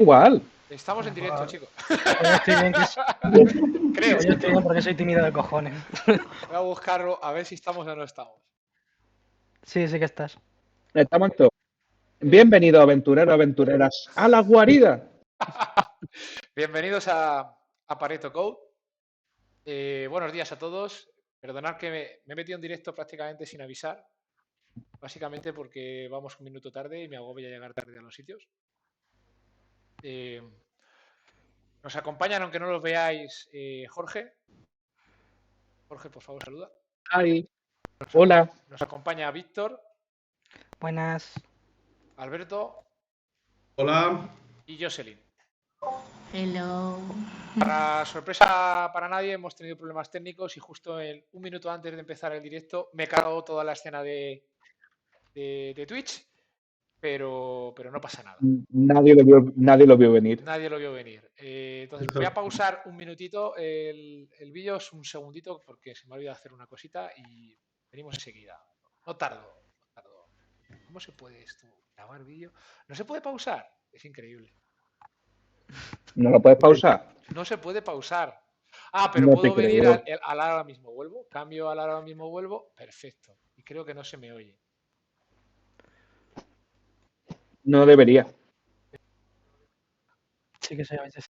Igual. Estamos en directo, chicos. Hoy estoy bien, Creo. Hoy estoy bien porque soy tímido de cojones. Voy a buscarlo a ver si estamos o no estamos. Sí, sí que estás. Estamos todos. Bienvenidos, aventureros, aventureras, a la guarida. Bienvenidos a Pareto Code. Buenos días a todos. Perdonad que me he metido en directo prácticamente sin avisar. Básicamente porque vamos un minuto tarde y me agobia llegar tarde a los sitios. Nos acompañan, aunque no los veáis, Jorge. Jorge, por favor, saluda. Ay. Hola. Nos acompaña Víctor, Buenas. Alberto Hola. y Jocelyn. Hello. Para sorpresa para nadie, hemos tenido problemas técnicos y justo un minuto antes de empezar el directo me he cargado toda la escena de Twitch, pero no pasa nada. Nadie lo vio venir. Nadie lo vio venir. Entonces voy a pausar un minutito el vídeo, es un segundito, porque se me ha olvidado hacer una cosita y venimos enseguida. No tardo. ¿Cómo se puede esto? ¿Grabar vídeo? ¿No se puede pausar? Es increíble. ¿No lo puedes pausar? No se puede pausar. Ah, pero No puedo te venir creo. al ahora mismo. Vuelvo, cambio al ahora mismo, vuelvo. Perfecto. Y creo que no se me oye. No debería. Sí que soy a veces.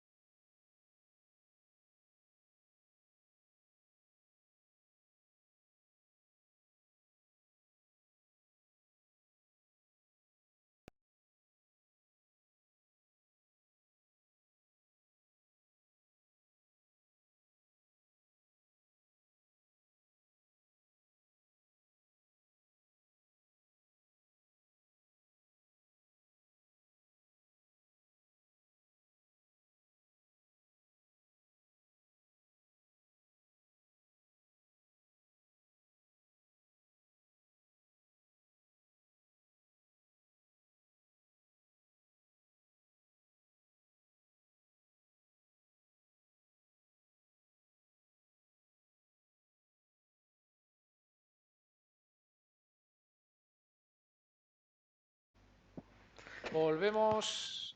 Volvemos.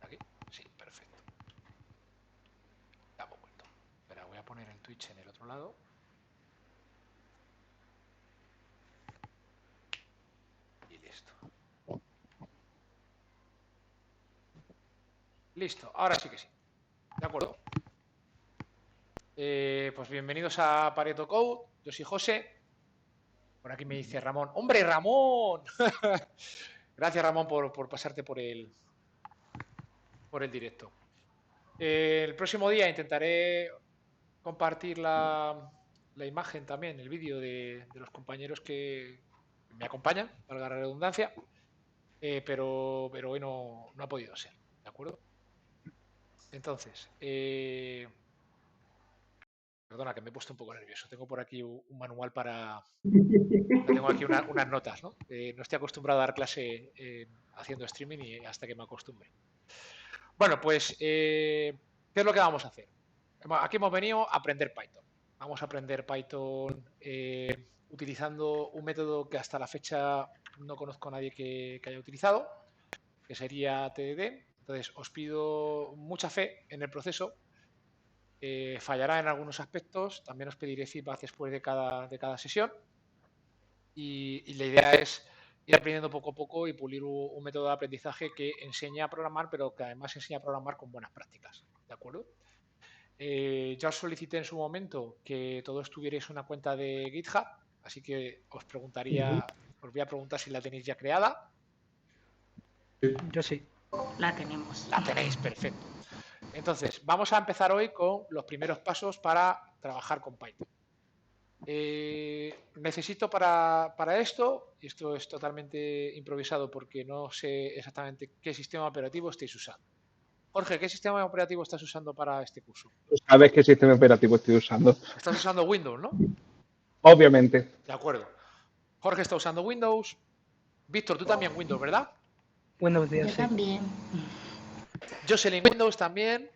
Aquí. Sí, perfecto. Ya hemos vuelto. Espera, voy a poner el Twitch en el otro lado. Y listo. Listo, ahora sí que sí. De acuerdo. Pues bienvenidos a Pareto Code. Yo soy José. Por aquí me dice Ramón. ¡Hombre, Ramón! Gracias, Ramón, por pasarte por el directo. El próximo día intentaré compartir la imagen también, el vídeo de los compañeros que me acompañan, valga la redundancia, pero hoy no ha podido ser, ¿de acuerdo? Entonces, perdona que me he puesto un poco nervioso, tengo por aquí un manual tengo aquí unas notas, ¿no? No estoy acostumbrado a dar clase haciendo streaming y hasta que me acostumbre. Bueno, pues, ¿qué es lo que vamos a hacer? Aquí hemos venido a aprender Python. Vamos a aprender Python utilizando un método que hasta la fecha no conozco a nadie que haya utilizado, que sería TDD. Entonces, os pido mucha fe en el proceso. Fallará en algunos aspectos. También os pediré feedback después de cada sesión. Y la idea es ir aprendiendo poco a poco y pulir un método de aprendizaje que enseñe a programar, pero que además enseñe a programar con buenas prácticas. ¿De acuerdo? Ya os solicité en su momento que todos tuvierais una cuenta de GitHub, así que os voy a preguntar si la tenéis ya creada. Yo sí. La tenemos. La tenéis, perfecto. Entonces, vamos a empezar hoy con los primeros pasos para trabajar con Python. Necesito para esto, y esto es totalmente improvisado porque no sé exactamente qué sistema operativo estáis usando. Jorge, ¿qué sistema operativo estás usando para este curso? ¿Sabes qué sistema operativo estoy usando? Estás usando Windows, ¿no? Obviamente. De acuerdo. Jorge está usando Windows. Víctor, tú también Windows, ¿verdad? Windows 10, Yo sí. también. Jocelyn Windows también.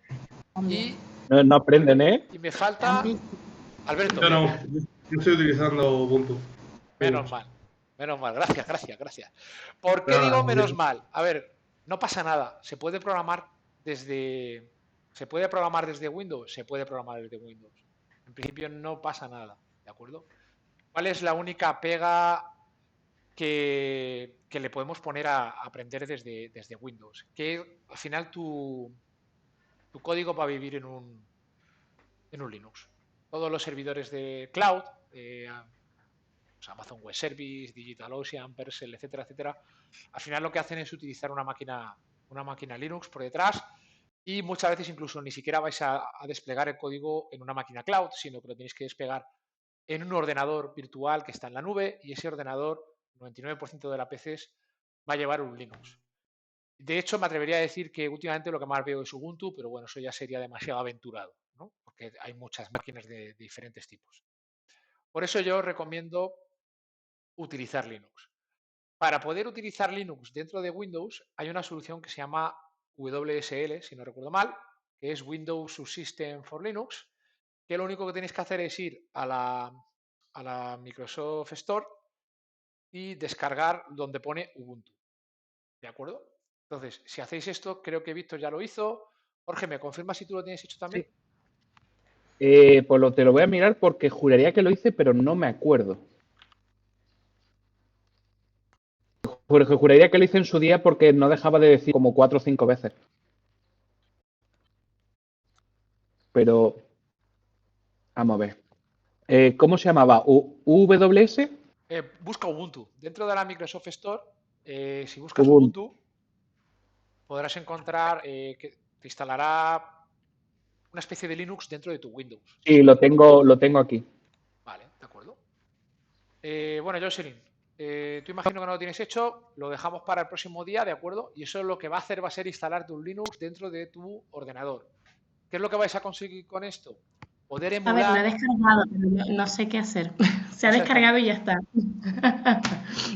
Y No aprenden, ¿eh? y me falta Alberto. Yo no, yo estoy utilizando Ubuntu. Menos mal. Menos mal. Gracias. ¿Por qué Nada, digo menos bien. mal? A ver, no pasa nada. Se puede programar desde... ¿Se puede programar desde Windows? Se puede programar desde Windows. En principio no pasa nada, ¿de acuerdo? ¿Cuál es la única pega que le podemos poner a aprender desde Windows? Que al final tu código va a vivir en un Linux. Todos los servidores de cloud, Amazon Web Service, DigitalOcean, Vercel, etcétera, etcétera, al final lo que hacen es utilizar una máquina Linux por detrás y muchas veces incluso ni siquiera vais a desplegar el código en una máquina cloud, sino que lo tenéis que desplegar en un ordenador virtual que está en la nube y ese ordenador, 99% de las veces, va a llevar un Linux. De hecho, me atrevería a decir que últimamente lo que más veo es Ubuntu, pero bueno, eso ya sería demasiado aventurado, ¿no? Porque hay muchas máquinas de diferentes tipos. Por eso yo recomiendo utilizar Linux. Para poder utilizar Linux dentro de Windows hay una solución que se llama WSL, si no recuerdo mal, que es Windows Subsystem for Linux, que lo único que tenéis que hacer es ir a la Microsoft Store y descargar donde pone Ubuntu. ¿De acuerdo? Entonces, si hacéis esto, creo que Víctor ya lo hizo. Jorge, ¿me confirmas si tú lo tienes hecho también? Sí. Pues te lo voy a mirar porque juraría que lo hice, pero no me acuerdo. Juraría que lo hice en su día porque no dejaba de decir como 4 o 5 veces. Pero, vamos a ver. ¿Cómo se llamaba? ¿UWS? Busca Ubuntu. Dentro de la Microsoft Store, si buscas Ubuntu. Ubuntu, podrás encontrar que te instalará una especie de Linux dentro de tu Windows. Sí, lo tengo aquí. Vale, de acuerdo. Bueno, Jocelyn, tú imagino que no lo tienes hecho, lo dejamos para el próximo día, ¿de acuerdo? Y eso lo que va a hacer va a ser instalarte un Linux dentro de tu ordenador. ¿Qué es lo que vais a conseguir con esto? Poder A ver, lo he emular... descargado, pero no sé qué hacer. Se ha O sea, descargado y ya está.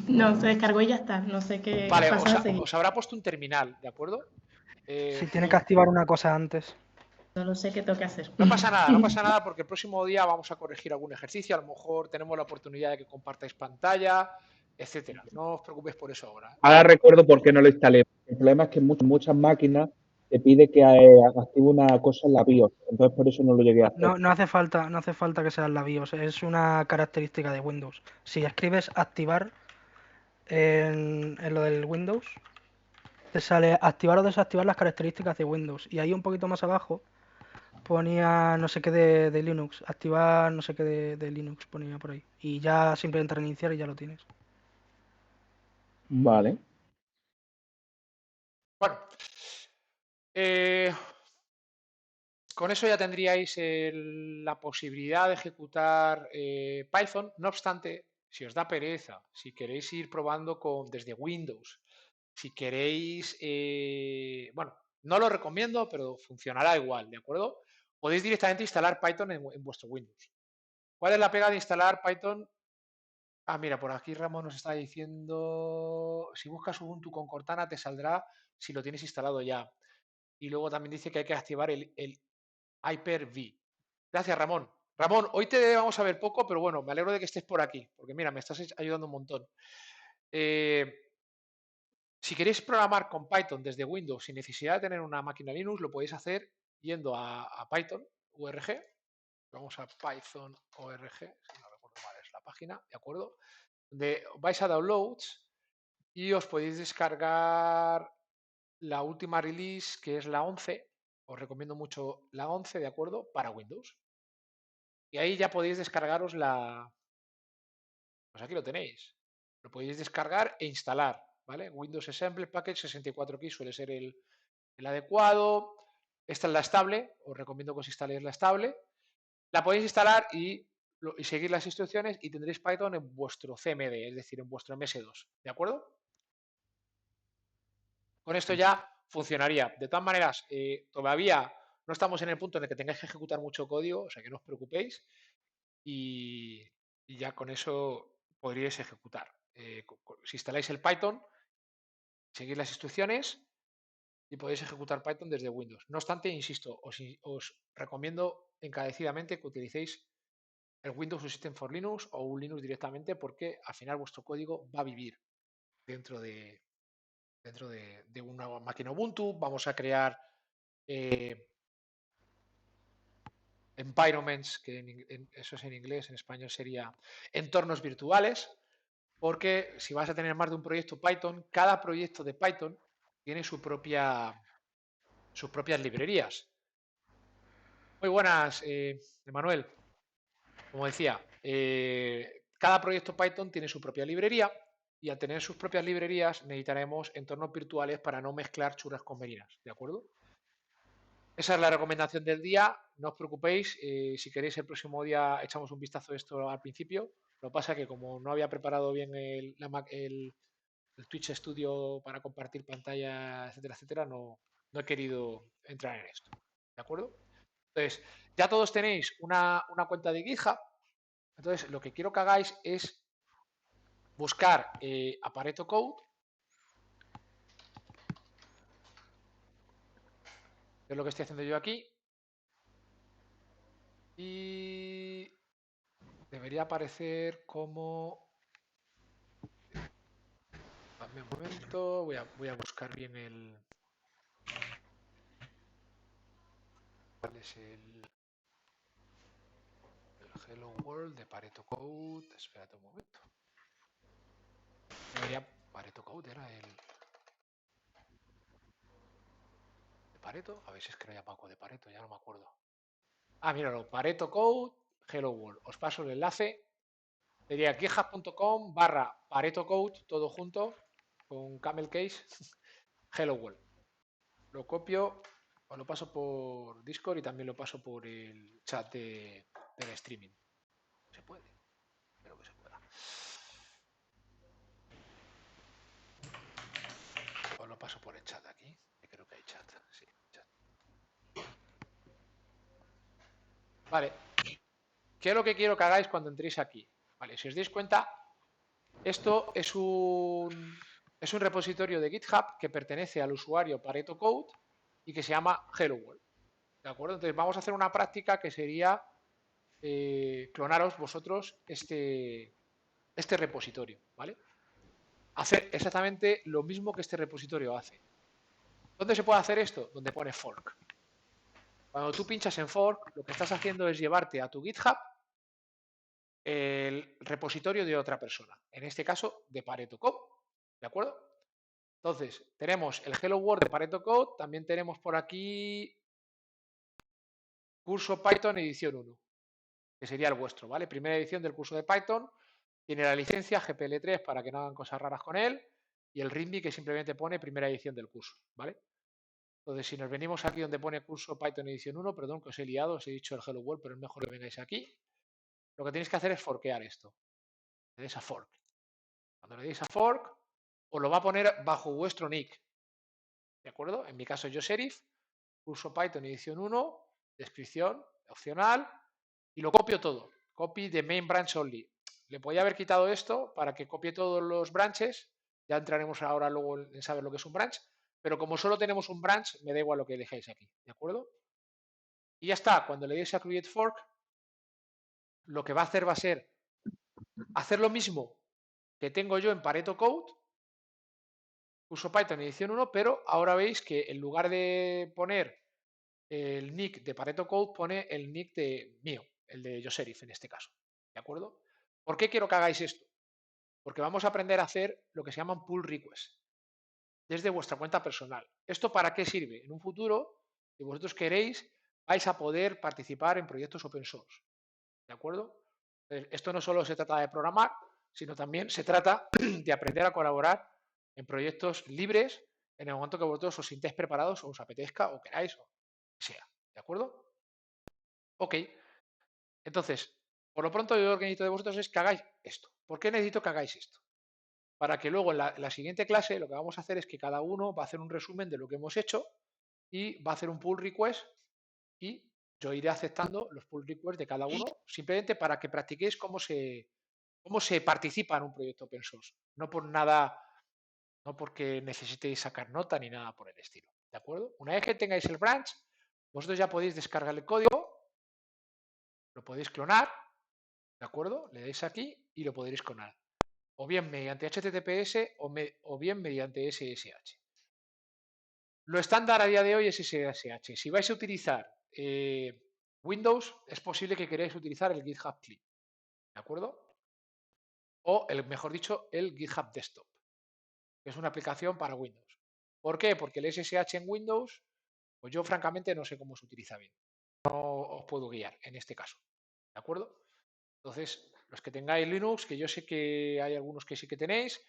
No, se descargó y ya está. No sé qué vale, pasos a seguir. os habrá puesto un terminal, ¿de acuerdo? Si tiene que activar una cosa antes. No lo sé qué tengo que hacer. No pasa nada porque el próximo día vamos a corregir algún ejercicio, a lo mejor tenemos la oportunidad de que compartáis pantalla, etcétera. No os preocupéis por eso ahora. Ahora recuerdo por qué no lo instalé. El problema es que muchas máquinas te pide que active una cosa en la BIOS. Entonces por eso no lo llegué a hacer. No hace falta que sea en la BIOS, es una característica de Windows. Si escribes activar en lo del Windows, te sale activar o desactivar las características de Windows. Y ahí un poquito más abajo ponía no sé qué de Linux, activar no sé qué de Linux ponía por ahí. Y ya simplemente reiniciar y ya lo tienes. Vale. Bueno, con eso ya tendríais la posibilidad de ejecutar Python. No obstante, si os da pereza, si queréis ir probando desde Windows, si queréis, bueno, no lo recomiendo, pero funcionará igual, ¿de acuerdo? Podéis directamente instalar Python en vuestro Windows. ¿Cuál es la pega de instalar Python? Ah, mira, por aquí Ramón nos está diciendo, si buscas Ubuntu con Cortana te saldrá si lo tienes instalado ya. Y luego también dice que hay que activar el Hyper-V. Gracias, Ramón. Ramón, hoy te vamos a ver poco, pero bueno, me alegro de que estés por aquí, porque mira, me estás ayudando un montón. Si queréis programar con Python desde Windows sin necesidad de tener una máquina Linux, lo podéis hacer yendo a Python org. Vamos a Python org, si no recuerdo mal es la página, ¿de acuerdo? Donde vais a Downloads y os podéis descargar la última release, que es la 11. Os recomiendo mucho la 11, ¿de acuerdo? Para Windows. Y ahí ya podéis descargaros pues aquí lo tenéis. Lo podéis descargar e instalar, ¿vale? Windows Assembly Package 64K suele ser el adecuado. Esta es la estable, os recomiendo que os instaléis la estable. La podéis instalar y seguir las instrucciones y tendréis Python en vuestro CMD, es decir, en vuestro MS2, ¿de acuerdo? Con esto ya funcionaría. De todas maneras, todavía no estamos en el punto en el que tengáis que ejecutar mucho código, o sea que no os preocupéis y ya con eso podríais ejecutar. Si instaláis el Python, seguid las instrucciones y podéis ejecutar Python desde Windows. No obstante, insisto, os recomiendo encarecidamente que utilicéis el Windows System for Linux o un Linux directamente porque al final vuestro código va a vivir dentro de una máquina Ubuntu. Vamos a crear environments, que eso es en inglés, en español sería entornos virtuales, porque si vas a tener más de un proyecto Python, cada proyecto de Python tiene sus propias librerías. Muy buenas, Emanuel. Como decía, cada proyecto Python tiene su propia librería y al tener sus propias librerías necesitaremos entornos virtuales para no mezclar churras con merinas, ¿de acuerdo? Esa es la recomendación del día, no os preocupéis, si queréis el próximo día echamos un vistazo a esto al principio, lo que pasa es que como no había preparado bien el Twitch Studio para compartir pantalla, etcétera, etcétera, no he querido entrar en esto, ¿de acuerdo? Entonces, ya todos tenéis una cuenta de GitHub, entonces lo que quiero que hagáis es buscar a Pareto Code, que es lo que estoy haciendo yo aquí, y debería aparecer como... Dame un momento, voy a buscar bien el... ¿Cuál es el Hello World de Pareto Code? Espérate un momento. Debería... Pareto Code era el... ¿De Pareto? A ver si es que no hay Paco de Pareto, ya no me acuerdo. Ah, míralo, Pareto Code, Hello World. Os paso el enlace. Sería github.com/Pareto Code, todo junto, con camel case, Hello World. Lo copio, o lo paso por Discord y también lo paso por el chat del streaming. Se puede, espero que se pueda. O lo paso por el chat aquí, que creo que hay chat. Sí, chat. Vale. ¿Qué es lo que quiero que hagáis cuando entréis aquí? Vale, si os dais cuenta, esto es un repositorio de GitHub que pertenece al usuario Pareto Code y que se llama Hello World. ¿De acuerdo? Entonces vamos a hacer una práctica que sería clonaros vosotros este repositorio, ¿vale? Hacer exactamente lo mismo que este repositorio hace. ¿Dónde se puede hacer esto? Donde pone fork. Cuando tú pinchas en fork, lo que estás haciendo es llevarte a tu GitHub el repositorio de otra persona, en este caso de Pareto Code, ¿de acuerdo? Entonces, tenemos el Hello World de Pareto Code, también tenemos por aquí curso Python edición 1, que sería el vuestro, ¿vale? Primera edición del curso de Python, tiene la licencia GPL3 para que no hagan cosas raras con él, y el README que simplemente pone primera edición del curso, ¿vale? Entonces, si nos venimos aquí donde pone curso Python edición 1, perdón que os he liado, os he dicho el Hello World, pero es mejor que vengáis aquí. Lo que tenéis que hacer es forkear esto. Le deis a fork. Cuando le deis a fork, os lo va a poner bajo vuestro nick. ¿De acuerdo? En mi caso, yo Sheriff, curso Python edición 1, descripción, opcional, y lo copio todo. Copy de main branch only. Le podía haber quitado esto para que copie todos los branches. Ya entraremos ahora luego en saber lo que es un branch. Pero como solo tenemos un branch, me da igual lo que dejéis aquí. ¿De acuerdo? Y ya está. Cuando le deis a create fork, lo que va a hacer va a ser hacer lo mismo que tengo yo en Pareto Code, curso Python edición 1, pero ahora veis que en lugar de poner el nick de Pareto Code, pone el nick de mío, el de Joserif en este caso. ¿De acuerdo? ¿Por qué quiero que hagáis esto? Porque vamos a aprender a hacer lo que se llaman pull requests desde vuestra cuenta personal. ¿Esto para qué sirve? En un futuro, si vosotros queréis, vais a poder participar en proyectos open source. ¿De acuerdo? Esto no solo se trata de programar, sino también se trata de aprender a colaborar en proyectos libres en el momento que vosotros os sintáis preparados o os apetezca o queráis o sea. ¿De acuerdo? Ok. Entonces, por lo pronto yo lo que necesito de vosotros es que hagáis esto. ¿Por qué necesito que hagáis esto? Para que luego en la siguiente clase lo que vamos a hacer es que cada uno va a hacer un resumen de lo que hemos hecho y va a hacer un pull request y yo iré aceptando los pull requests de cada uno simplemente para que practiquéis cómo se participa en un proyecto open source. No por nada, no porque necesitéis sacar nota ni nada por el estilo. ¿De acuerdo? Una vez que tengáis el branch, vosotros ya podéis descargar el código, lo podéis clonar, ¿de acuerdo? Le dais aquí y lo podréis clonar. O bien mediante HTTPS o bien mediante SSH. Lo estándar a día de hoy es SSH. Si vais a utilizar Windows, es posible que queráis utilizar el GitHub Clip, ¿de acuerdo? O, mejor dicho, el GitHub Desktop, que es una aplicación para Windows. ¿Por qué? Porque el SSH en Windows, pues yo francamente no sé cómo se utiliza bien. No os puedo guiar en este caso, ¿de acuerdo? Entonces, los que tengáis Linux, que yo sé que hay algunos que sí que tenéis,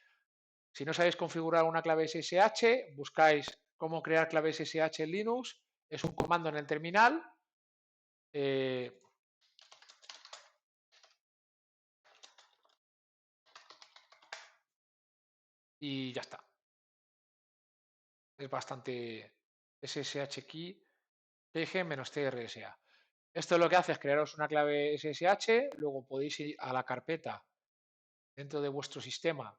si no sabéis configurar una clave SSH, buscáis cómo crear clave SSH en Linux, es un comando en el terminal. Y ya está. Es bastante SSH key PG-TRSA. Esto lo que hace es crearos una clave SSH, luego podéis ir a la carpeta dentro de vuestro sistema.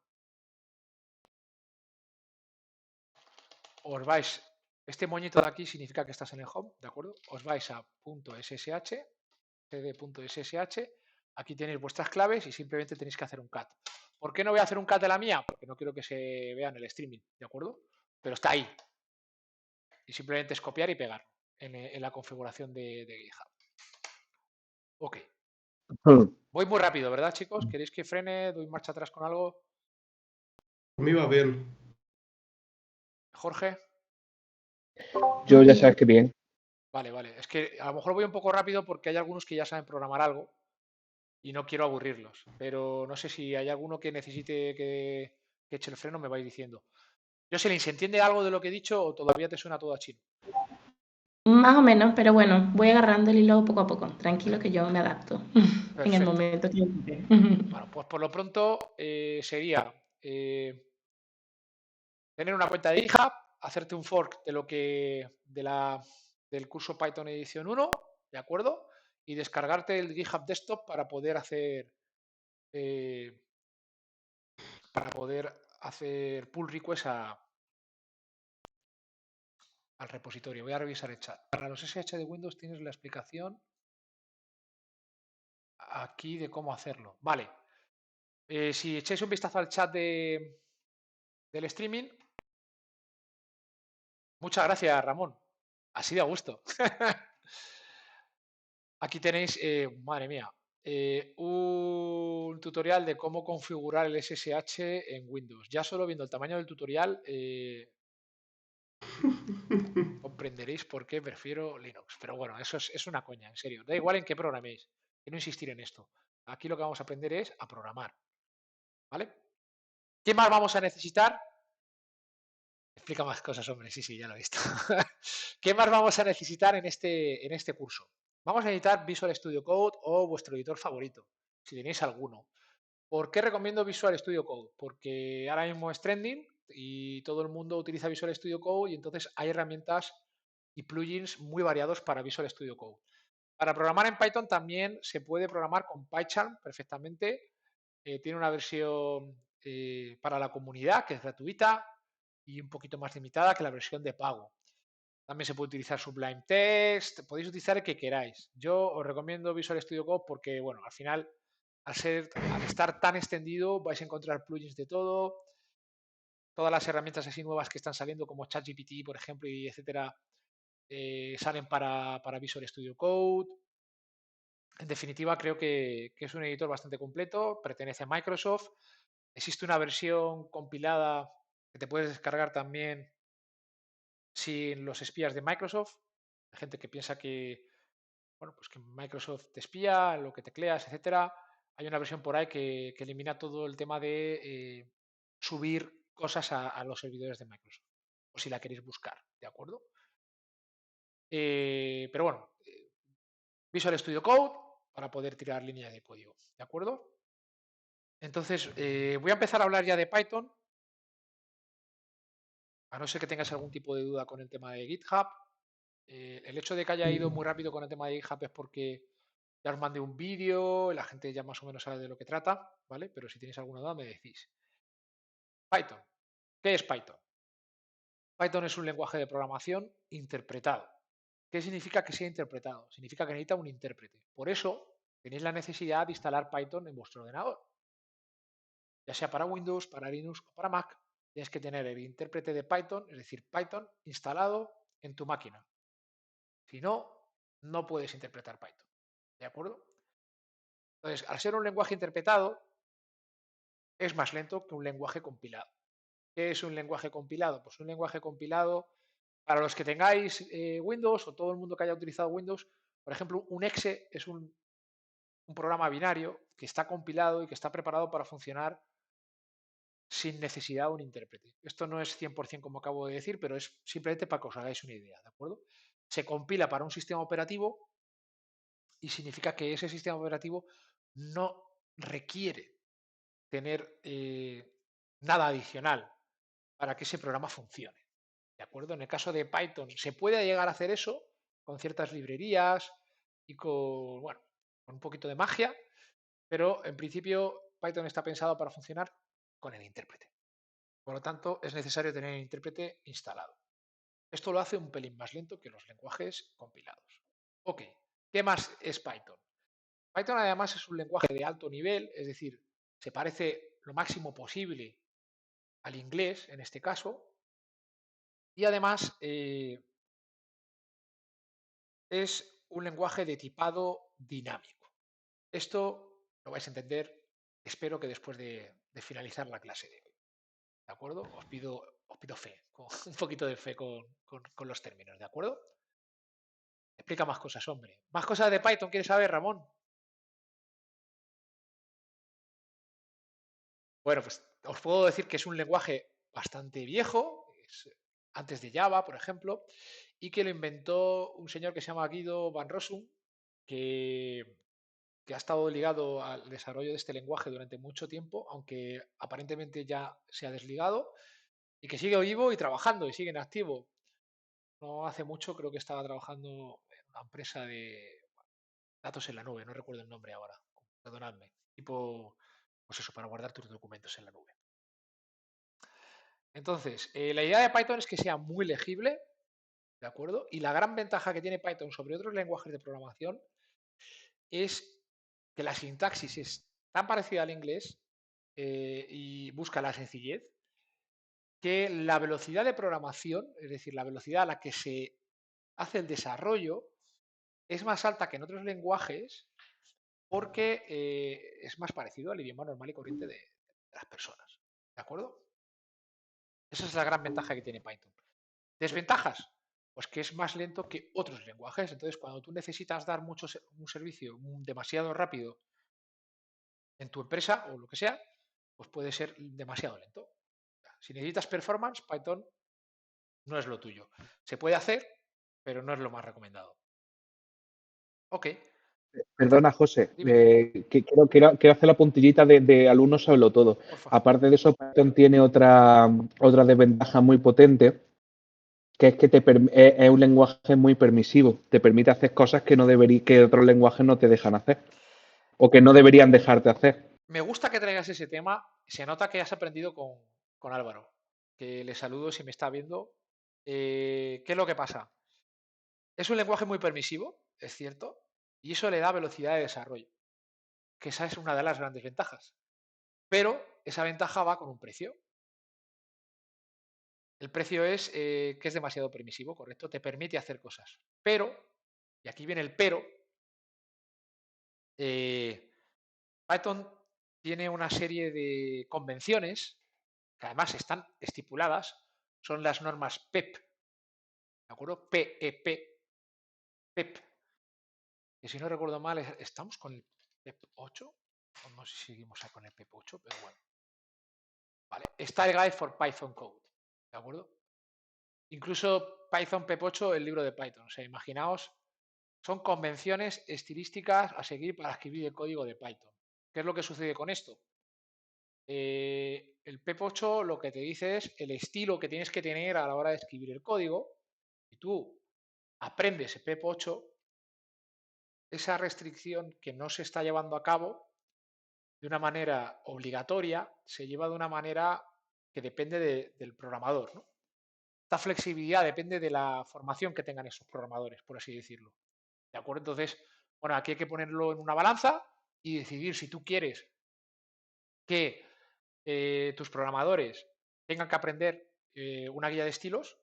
Os vais, este moñito de aquí significa que estás en el home, ¿de acuerdo? Os vais a .ssh, cd.ssh, aquí tenéis vuestras claves y simplemente tenéis que hacer un cat. ¿Por qué no voy a hacer un cat de la mía? Porque no quiero que se vea en el streaming, ¿de acuerdo? Pero está ahí. Y simplemente es copiar y pegar en la configuración de GitHub. Ok. Voy muy rápido, ¿verdad, chicos? ¿Queréis que frene? ¿Doy marcha atrás con algo? Por mí va bien. Jorge. Yo ya sabes que bien. Vale, vale. Es que a lo mejor voy un poco rápido porque hay algunos que ya saben programar algo y no quiero aburrirlos. Pero no sé si hay alguno que necesite que eche el freno, me vais diciendo. Jocelyn, ¿se entiende algo de lo que he dicho o todavía te suena todo a chino? Más o menos, pero bueno, voy agarrando el hilo poco a poco. Tranquilo que yo me adapto en el Perfecto. momento que ocupe. Bueno, pues por lo pronto sería tener una cuenta de GitHub, hacerte un fork de lo que del curso Python edición 1, ¿de acuerdo? Y descargarte el GitHub Desktop para poder hacer pull request al repositorio. Voy a revisar el chat. Para los SSH de Windows tienes la explicación aquí de cómo hacerlo. Vale. Si echáis un vistazo al chat del streaming. Muchas gracias, Ramón. Así de a gusto. Aquí tenéis, madre mía, un tutorial de cómo configurar el SSH en Windows. Ya solo viendo el tamaño del tutorial comprenderéis por qué prefiero Linux. Pero bueno, eso es una coña, en serio. Da igual en qué programéis. Quiero insistir en esto. Aquí lo que vamos a aprender es a programar. ¿Vale? ¿Qué más vamos a necesitar? Explica más cosas, hombre. Sí, sí, ya lo he visto. ¿Qué más vamos a necesitar en este curso? Vamos a necesitar Visual Studio Code o vuestro editor favorito, si tenéis alguno. ¿Por qué recomiendo Visual Studio Code? Porque ahora mismo es trending y todo el mundo utiliza Visual Studio Code y entonces hay herramientas y plugins muy variados para Visual Studio Code. Para programar en Python también se puede programar con PyCharm perfectamente. Tiene una versión para la comunidad que es gratuita y un poquito más limitada que la versión de pago. También se puede utilizar Sublime Text, podéis utilizar el que queráis. Yo os recomiendo Visual Studio Code porque, bueno, al final, al estar tan extendido, vais a encontrar plugins de todo. Todas las herramientas así nuevas que están saliendo, como ChatGPT, por ejemplo, y etcétera, salen para Visual Studio Code. En definitiva, creo que es un editor bastante completo, pertenece a Microsoft. Existe una versión compilada que te puedes descargar también sin los espías de Microsoft. Hay gente que piensa que, bueno, pues que Microsoft te espía, lo que tecleas, etcétera. Hay una versión por ahí que elimina todo el tema de subir cosas a los servidores de Microsoft, o si la queréis buscar, ¿de acuerdo? Pero bueno, Visual Studio Code para poder tirar líneas de código, ¿de acuerdo? Entonces, voy a empezar a hablar ya de Python, a no ser que tengas algún tipo de duda con el tema de GitHub. El hecho de que haya ido muy rápido con el tema de GitHub es porque ya os mandé un vídeo, la gente ya más o menos sabe de lo que trata, ¿vale? Pero si tenéis alguna duda me decís. Python. ¿Qué es Python? Python es un lenguaje de programación interpretado. ¿Qué significa que sea interpretado? Significa que necesita un intérprete. Por eso tenéis la necesidad de instalar Python en vuestro ordenador. Ya sea para Windows, para Linux o para Mac. tienes que tener el intérprete de Python, es decir, Python instalado en tu máquina. Si no, no puedes interpretar Python. ¿De acuerdo? Entonces, al ser un lenguaje interpretado, es más lento que un lenguaje compilado. ¿Qué es un lenguaje compilado? Pues un lenguaje compilado, para los que tengáis Windows o todo el mundo que haya utilizado Windows, por ejemplo, un exe es un programa binario que está compilado y que está preparado para funcionar sin necesidad de un intérprete. Esto no es 100% como acabo de decir, pero es simplemente para que os hagáis una idea, ¿de acuerdo? Se compila para un sistema operativo y significa que ese sistema operativo no requiere tener nada adicional para que ese programa funcione. ¿De acuerdo? En el caso de Python se puede llegar a hacer eso con ciertas librerías y con, bueno, con un poquito de magia, pero en principio Python está pensado para funcionar con el intérprete. Por lo tanto, es necesario tener el intérprete instalado. Esto lo hace un pelín más lento que los lenguajes compilados. Ok, ¿qué más es Python? Python además es un lenguaje de alto nivel, es decir, se parece lo máximo posible al inglés en este caso, y además es un lenguaje de tipado dinámico. Esto lo vais a entender, espero que después de finalizar la clase de hoy. ¿De acuerdo? Os pido fe, un poquito de fe con los términos, ¿de acuerdo? Explica más cosas, hombre. ¿Más cosas de Python quieres saber, Ramón? Bueno, pues os puedo decir que es un lenguaje bastante viejo, es antes de Java, por ejemplo, y que lo inventó un señor que se llama Guido van Rossum, que ha estado ligado al desarrollo de este lenguaje durante mucho tiempo, aunque aparentemente ya se ha desligado, y que sigue vivo y trabajando y sigue en activo. No hace mucho creo que estaba trabajando en una empresa de datos en la nube, no recuerdo el nombre ahora, perdonadme, tipo, pues eso, para guardar tus documentos en la nube. Entonces, la idea de Python es que sea muy legible, ¿de acuerdo? Y la gran ventaja que tiene Python sobre otros lenguajes de programación es que la sintaxis es tan parecida al inglés y busca la sencillez, que la velocidad de programación, es decir, la velocidad a la que se hace el desarrollo, es más alta que en otros lenguajes porque es más parecido al idioma normal y corriente de las personas. ¿De acuerdo? Esa es la gran ventaja que tiene Python. ¿Desventajas? Pues que es más lento que otros lenguajes. Entonces, cuando tú necesitas dar un servicio demasiado rápido en tu empresa o lo que sea, pues puede ser demasiado lento. Si necesitas performance, Python no es lo tuyo. Se puede hacer, pero no es lo más recomendado. Ok. Perdona, José, Dime. quiero hacer la puntillita de alumno saberlo todo. Porfa. Aparte de eso, Python tiene otra desventaja muy potente, que es que es un lenguaje muy permisivo. Te permite hacer cosas que otros lenguajes no te dejan hacer o que no deberían dejarte hacer. Me gusta que traigas ese tema. Se nota que has aprendido con Álvaro, que le saludo si me está viendo. ¿Qué es lo que pasa? Es un lenguaje muy permisivo, es cierto, y eso le da velocidad de desarrollo, que esa es una de las grandes ventajas. Pero esa ventaja va con un precio. El precio es que es demasiado permisivo, ¿correcto? Te permite hacer cosas. Pero, y aquí viene el pero, Python tiene una serie de convenciones que además están estipuladas, son las normas PEP, ¿de acuerdo? PEP, PEP, que si no recuerdo mal, ¿estamos con el PEP 8? O no sé si seguimos con el PEP 8, pero bueno. Vale, Style Guide for Python Code, ¿de acuerdo? Incluso Python PEP 8, el libro de Python, o sea, imaginaos, son convenciones estilísticas a seguir para escribir el código de Python. ¿Qué es lo que sucede con esto? El PEP 8 lo que te dice es el estilo que tienes que tener a la hora de escribir el código. Y tú aprendes el PEP 8, esa restricción que no se está llevando a cabo de una manera obligatoria se lleva de una manera que depende del programador, ¿no? Esta flexibilidad depende de la formación que tengan esos programadores, por así decirlo. ¿De acuerdo? Entonces, bueno, aquí hay que ponerlo en una balanza y decidir si tú quieres que tus programadores tengan que aprender una guía de estilos,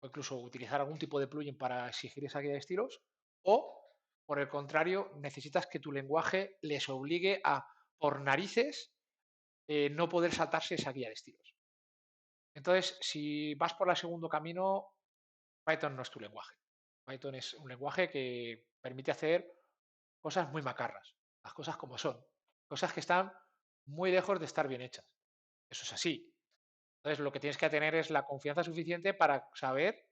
o incluso utilizar algún tipo de plugin para exigir esa guía de estilos, o, por el contrario, necesitas que tu lenguaje les obligue a, por narices, no poder saltarse esa guía de estilos. Entonces, si vas por el segundo camino, Python no es tu lenguaje. Python es un lenguaje que permite hacer cosas muy macarras, las cosas como son, cosas que están muy lejos de estar bien hechas. Eso es así. Entonces, lo que tienes que tener es la confianza suficiente para saber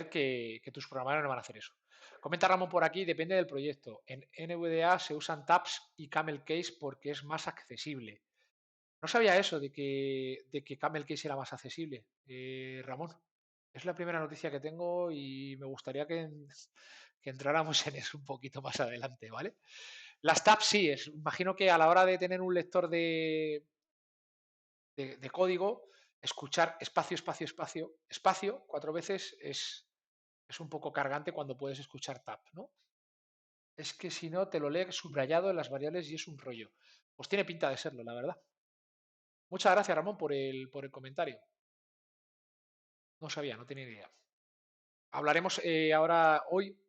que tus programadores no van a hacer eso. Comenta Ramón por aquí, depende del proyecto. En NVDA se usan tabs y camel case porque es más accesible. No sabía eso de que camel case era más accesible, Ramón. Es la primera noticia que tengo y me gustaría que entráramos en eso un poquito más adelante, ¿vale? Las tabs sí, imagino que a la hora de tener un lector de código, escuchar espacio, espacio, espacio, espacio 4 veces es un poco cargante cuando puedes escuchar tab, ¿no? Es que si no, te lo lee subrayado en las variables y es un rollo. Pues tiene pinta de serlo, la verdad. Muchas gracias, Ramón, por el comentario. No sabía, no tenía ni idea. Hablaremos ahora,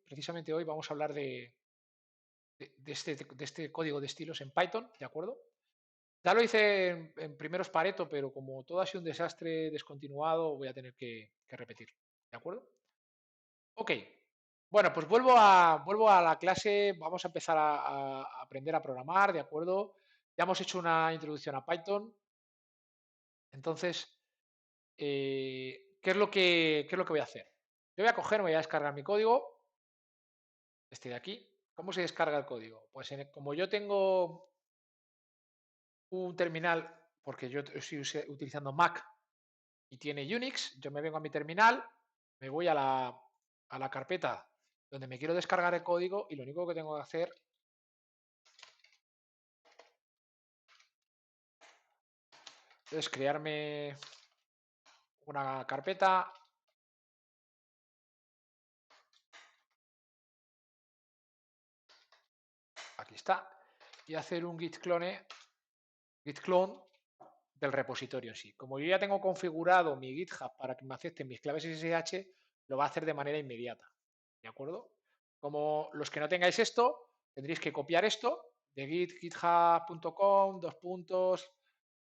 precisamente hoy, vamos a hablar de este código de estilos en Python, ¿de acuerdo? Ya lo hice en primeros Pareto, pero como todo ha sido un desastre descontinuado, voy a tener que repetir, ¿de acuerdo? Ok. Bueno, pues vuelvo a la clase, vamos a empezar a aprender a programar, ¿de acuerdo? Ya hemos hecho una introducción a Python. Entonces, ¿qué es lo que voy a hacer? Yo voy a coger, voy a descargar mi código, este de aquí. ¿Cómo se descarga el código? Pues como yo tengo un terminal, porque yo estoy utilizando Mac y tiene Unix, yo me vengo a mi terminal, me voy a la carpeta donde me quiero descargar el código y lo único que tengo que hacer es crearme una carpeta. Aquí está. Y hacer un git clone del repositorio en sí. Como yo ya tengo configurado mi GitHub para que me acepten mis claves SSH, lo va a hacer de manera inmediata. ¿De acuerdo? Como los que no tengáis esto, tendréis que copiar esto de github.com,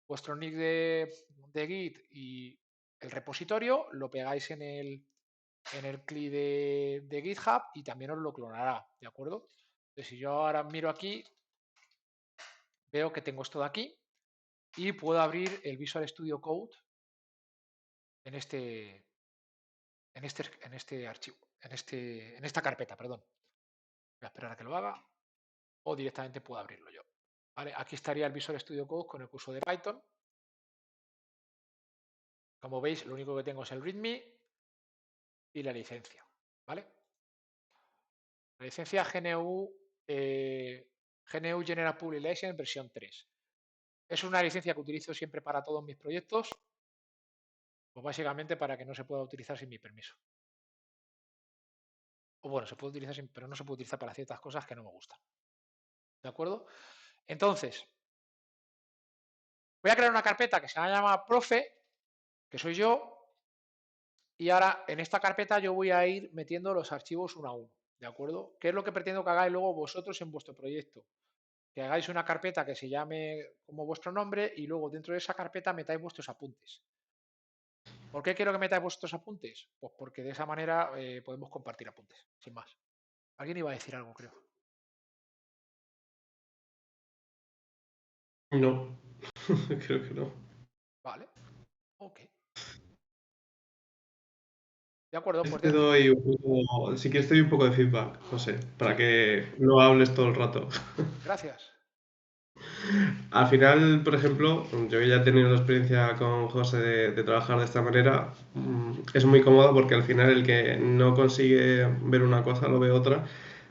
vuestro nick de Git y el repositorio, lo pegáis en el CLI de GitHub y también os lo clonará, ¿de acuerdo? Entonces, si yo ahora miro aquí, veo que tengo esto de aquí y puedo abrir el Visual Studio Code en este archivo, en esta carpeta, perdón. Voy a esperar a que lo haga o directamente puedo abrirlo yo. ¿Vale? Aquí estaría el Visual Studio Code con el curso de Python. Como veis, lo único que tengo es el README y la licencia. ¿Vale? La licencia GNU General Public License versión 3. Es una licencia que utilizo siempre para todos mis proyectos, pues básicamente para que no se pueda utilizar sin mi permiso. O bueno, se puede utilizar, pero no se puede utilizar para ciertas cosas que no me gustan. ¿De acuerdo? Entonces, voy a crear una carpeta que se va a llamar profe, que soy yo, y ahora en esta carpeta yo voy a ir metiendo los archivos uno a uno. ¿De acuerdo? ¿Qué es lo que pretendo que hagáis luego vosotros en vuestro proyecto? Que hagáis una carpeta que se llame como vuestro nombre y luego dentro de esa carpeta metáis vuestros apuntes. ¿Por qué quiero que metáis vuestros apuntes? Pues porque de esa manera podemos compartir apuntes, sin más. Alguien iba a decir algo, creo. No, creo que no. Vale. Ok. De acuerdo, pues Te doy un poco, si quieres te doy un poco de feedback, José, para sí, que no hables todo el rato. gracias. Al final, por ejemplo, yo ya he tenido la experiencia con José de trabajar de esta manera, es muy cómodo porque al final el que no consigue ver una cosa lo ve otra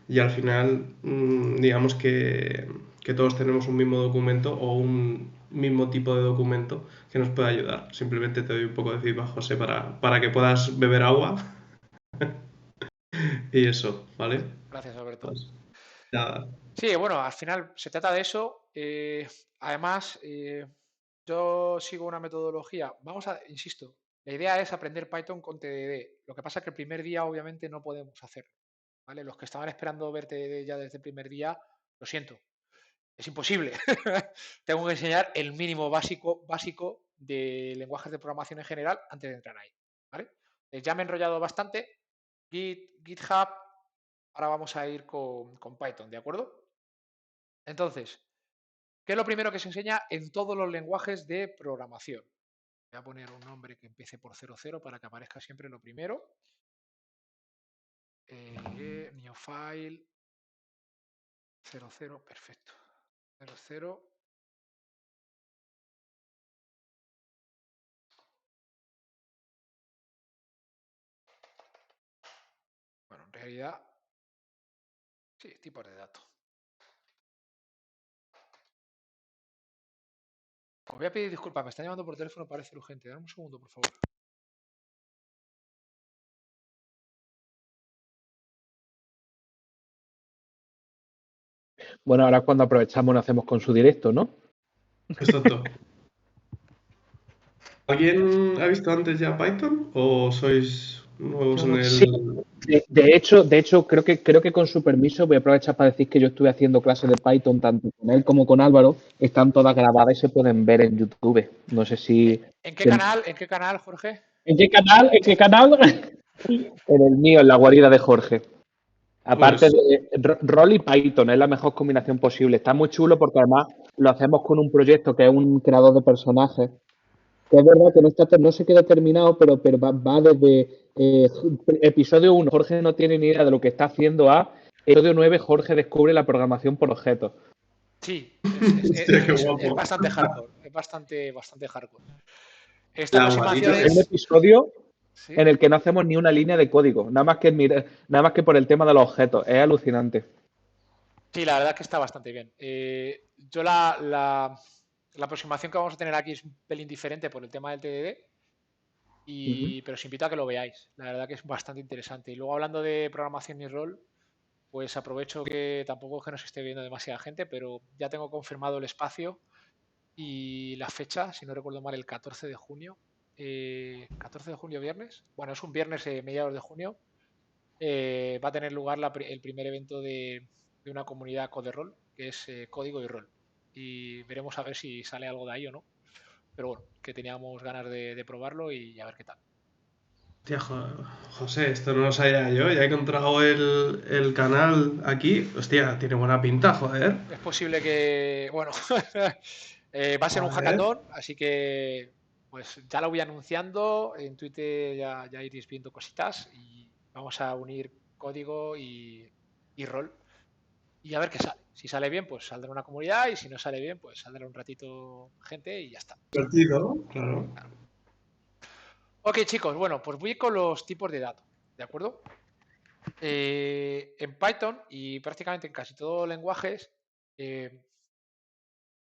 y al final digamos que todos tenemos un mismo documento o un mismo tipo de documento que nos puede ayudar. Simplemente te doy un poco de feedback, José, para que puedas beber agua y eso, ¿vale? Gracias, Alberto. Pues, nada. Sí, bueno, al final se trata de eso. Además, yo sigo una metodología. Insisto, la idea es aprender Python con TDD. Lo que pasa es que el primer día obviamente no podemos hacerlo. ¿Vale? Los que estaban esperando ver TDD ya desde el primer día, lo siento, es imposible. Tengo que enseñar el mínimo básico de lenguajes de programación en general antes de entrar ahí. ¿Vale? Ya me he enrollado bastante. GitHub, ahora vamos a ir con Python, ¿de acuerdo? Entonces, ¿qué es lo primero que se enseña en todos los lenguajes de programación? Voy a poner un nombre que empiece por 00 para que aparezca siempre lo primero. New file 00, perfecto. 00. Bueno, en realidad, sí, tipos de datos. Os voy a pedir disculpas, me están llamando por teléfono, parece urgente. Dame un segundo, por favor. Bueno, ahora cuando aprovechamos lo hacemos con su directo, ¿no? Exacto. ¿Alguien ha visto antes ya Python o sois nuevos en Sí, el...? de hecho creo que con su permiso voy a aprovechar para decir que yo estuve haciendo clases de Python tanto con él como con Álvaro. Están todas grabadas y se pueden ver en YouTube. No sé si... ¿En qué canal, Jorge? ¿En qué canal? ¿En qué canal? En el mío, en la guarida de Jorge. Aparte Pues, de Roll y Python, es la mejor combinación posible. Está muy chulo porque además lo hacemos con un proyecto que es un creador de personajes. Que es verdad que no se queda terminado, pero va desde episodio 1, Jorge no tiene ni idea de lo que está haciendo, a episodio 9, Jorge descubre la programación por objetos. Sí, hostia, qué es guapo. bastante hardcore. Es bastante hardcore. Esta La aproximación guarida Es un es... episodio ¿Sí? en el que no hacemos ni una línea de código, nada más que por el tema de los objetos. Es alucinante. Sí, la verdad es que está bastante bien. Yo la aproximación que vamos a tener aquí es un pelín diferente por el tema del TDD, pero os invito a que lo veáis. La verdad que es bastante interesante. Y luego hablando de programación y rol, pues aprovecho que tampoco es que nos esté viendo demasiada gente, pero ya tengo confirmado el espacio y la fecha, si no recuerdo mal, el 14 de junio. 14 de junio, viernes. Bueno, es un viernes mediados de junio. Va a tener lugar el primer evento de una comunidad Code-Roll, que es Código y Rol. Y veremos a ver si sale algo de ahí o no. Pero bueno, que teníamos ganas de probarlo y a ver qué tal. Tía, José, esto no lo sabía yo. Ya he encontrado el canal aquí. Hostia, tiene buena pinta, joder. Es posible que, bueno, va a ser un A ver. hackathon, así que pues ya lo voy anunciando. En Twitter ya iréis viendo cositas y vamos a unir código y rol y a ver qué sale. Si sale bien, pues saldrá una comunidad y si no sale bien, pues saldrá un ratito gente y ya está. Divertido, claro. Ok, chicos, bueno, pues voy con los tipos de datos, ¿de acuerdo? En Python y prácticamente en casi todos los lenguajes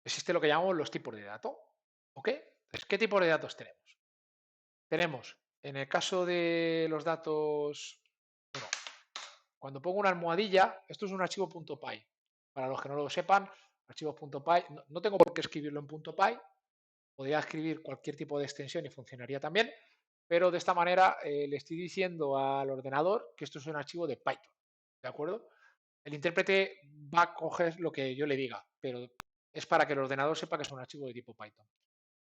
existe lo que llamamos los tipos de datos. ¿Ok? Entonces, ¿qué tipos de datos tenemos? Tenemos, en el caso de los datos, bueno, cuando pongo una almohadilla, esto es un archivo .py. Para los que no lo sepan, archivos.py, no tengo por qué escribirlo en .py, podría escribir cualquier tipo de extensión y funcionaría también, pero de esta manera le estoy diciendo al ordenador que esto es un archivo de Python, ¿de acuerdo? El intérprete va a coger lo que yo le diga, pero es para que el ordenador sepa que es un archivo de tipo Python.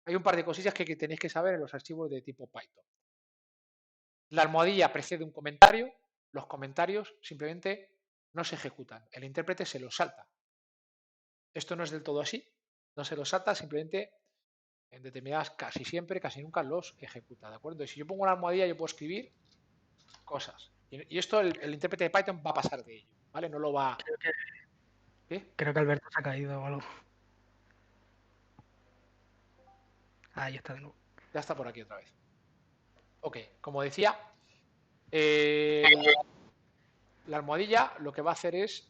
Hay un par de cosillas que tenéis que saber en los archivos de tipo Python. La almohadilla precede un comentario, los comentarios simplemente no se ejecutan, el intérprete se los salta. Esto no es del todo así, no se los salta, simplemente en determinadas, casi siempre, casi nunca los ejecuta, ¿de acuerdo? Entonces, si yo pongo una almohadilla, yo puedo escribir cosas. Y esto el intérprete de Python va a pasar de ello, ¿vale? No lo va... ¿Qué? Creo que Alberto se ha caído o algo. Ahí está de nuevo. Ya está por aquí otra vez. Ok, como decía, la almohadilla lo que va a hacer es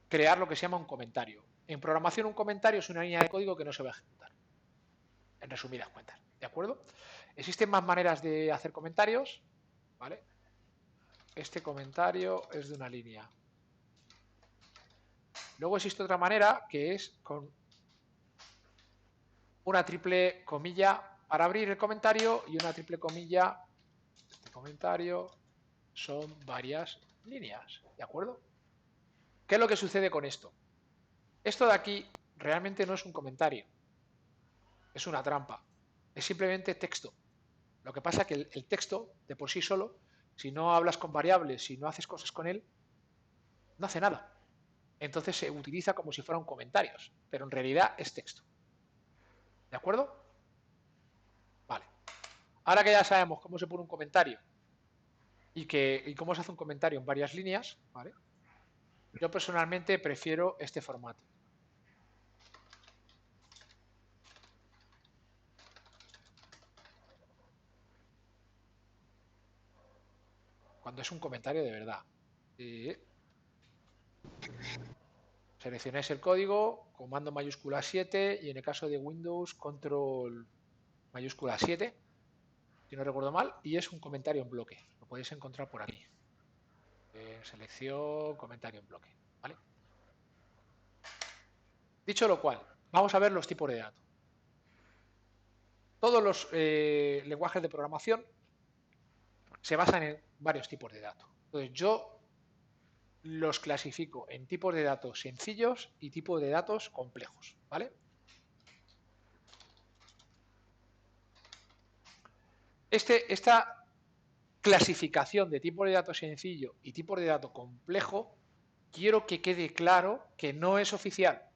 crear lo que se llama un comentario. En programación un comentario es una línea de código que no se va a ejecutar. En resumidas cuentas, ¿de acuerdo? Existen más maneras de hacer comentarios, ¿vale? Este comentario es de una línea. Luego existe otra manera que es con una triple comilla para abrir el comentario y una triple comilla. Este comentario son varias líneas, ¿de acuerdo? ¿Qué es lo que sucede con esto? Esto de aquí realmente no es un comentario, es una trampa, es simplemente texto. Lo que pasa es que el texto, de por sí solo, si no hablas con variables, si no haces cosas con él, no hace nada. Entonces se utiliza como si fueran comentarios, pero en realidad es texto. ¿De acuerdo? Vale. Ahora que ya sabemos cómo se pone un comentario y cómo se hace un comentario en varias líneas, ¿vale? Yo personalmente prefiero este formato. Cuando es un comentario de verdad. Seleccionáis el código, comando mayúscula 7 y en el caso de Windows, control mayúscula 7, si no recuerdo mal, y es un comentario en bloque. Lo podéis encontrar por aquí. Selección, comentario en bloque. ¿Vale? Dicho lo cual, vamos a ver los tipos de datos. Todos los lenguajes de programación se basan en varios tipos de datos. Entonces yo los clasifico en tipos de datos sencillos y tipos de datos complejos, ¿vale? Esta clasificación de tipos de datos sencillo y tipos de datos complejo, quiero que quede claro que no es oficial.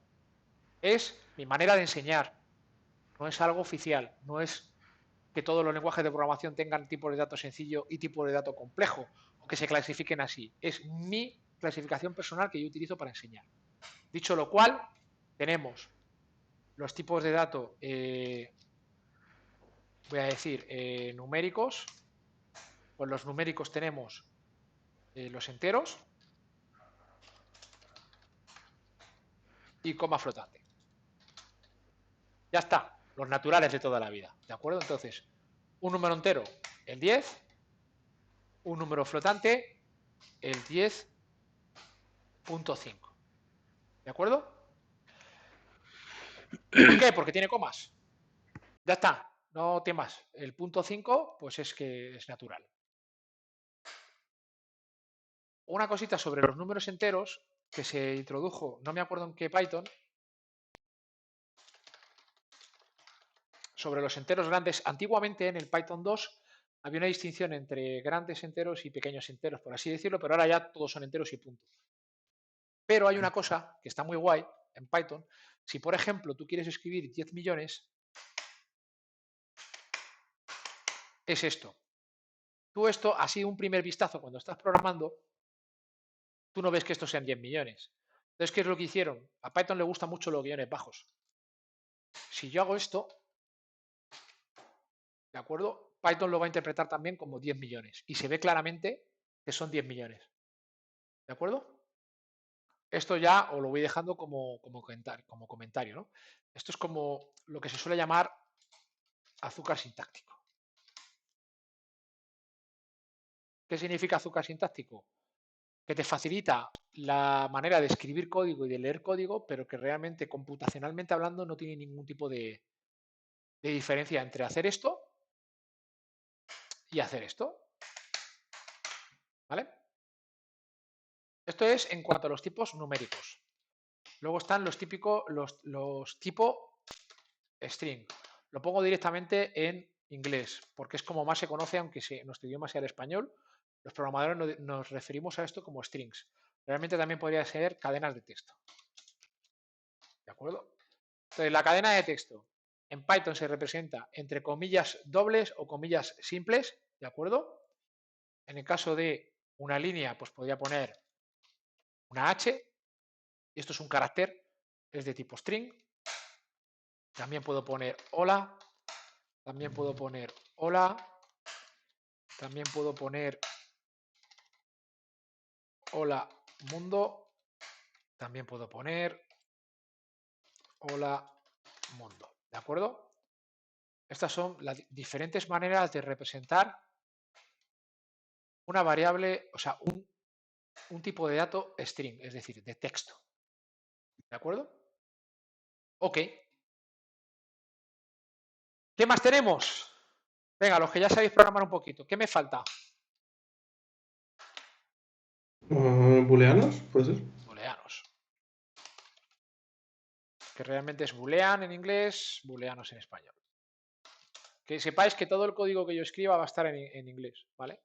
Es mi manera de enseñar, no es algo oficial, no es que todos los lenguajes de programación tengan tipos de datos sencillo y tipos de datos complejo, o que se clasifiquen así. Es mi clasificación personal que yo utilizo para enseñar. Dicho lo cual, tenemos los tipos de datos, voy a decir, numéricos. Pues los numéricos tenemos los enteros y coma flotante. Ya está, los naturales de toda la vida, ¿de acuerdo? Entonces, un número entero, el 10, un número flotante, el 10.5. ¿De acuerdo? ¿Por qué? Porque tiene comas. Ya está, no tiene más. El punto 5, pues es que es natural. Una cosita sobre los números enteros que se introdujo, no me acuerdo en qué Python, sobre los enteros grandes. Antiguamente en el Python 2 había una distinción entre grandes enteros y pequeños enteros, por así decirlo, pero ahora ya todos son enteros y punto. Pero hay una cosa que está muy guay en Python. Si, por ejemplo, tú quieres escribir 10 millones, es esto. Tú esto, así un primer vistazo cuando estás programando, tú no ves que estos sean 10 millones. Entonces, ¿qué es lo que hicieron? A Python le gustan mucho los guiones bajos. Si yo hago esto, ¿de acuerdo? Python lo va a interpretar también como 10 millones. Y se ve claramente que son 10 millones. ¿De acuerdo? Esto ya os lo voy dejando como comentario, ¿no? Esto es como lo que se suele llamar azúcar sintáctico. ¿Qué significa azúcar sintáctico? Que te facilita la manera de escribir código y de leer código, pero que realmente, computacionalmente hablando, no tiene ningún tipo de diferencia entre hacer esto y hacer esto. ¿Vale? Esto es en cuanto a los tipos numéricos. Luego están los típicos, los tipo string. Lo pongo directamente en inglés, porque es como más se conoce, aunque nuestro idioma sea el español. Los programadores nos referimos a esto como strings. Realmente también podría ser cadenas de texto. ¿De acuerdo? Entonces, la cadena de texto en Python se representa entre comillas dobles o comillas simples, ¿de acuerdo? En el caso de una línea, pues podría poner una H, y esto es un carácter, es de tipo string. También puedo poner hola, también puedo poner hola, también puedo poner hola mundo, también puedo poner hola mundo, ¿de acuerdo? Estas son las diferentes maneras de representar una variable, o sea, un tipo de dato string, es decir, de texto. ¿De acuerdo? Ok. ¿Qué más tenemos? Venga, los que ya sabéis programar un poquito. ¿Qué me falta? ¿Booleanos? ¿Puede ser? Booleanos. Que realmente es boolean en inglés, booleanos en español. Que sepáis que todo el código que yo escriba va a estar en inglés, ¿vale?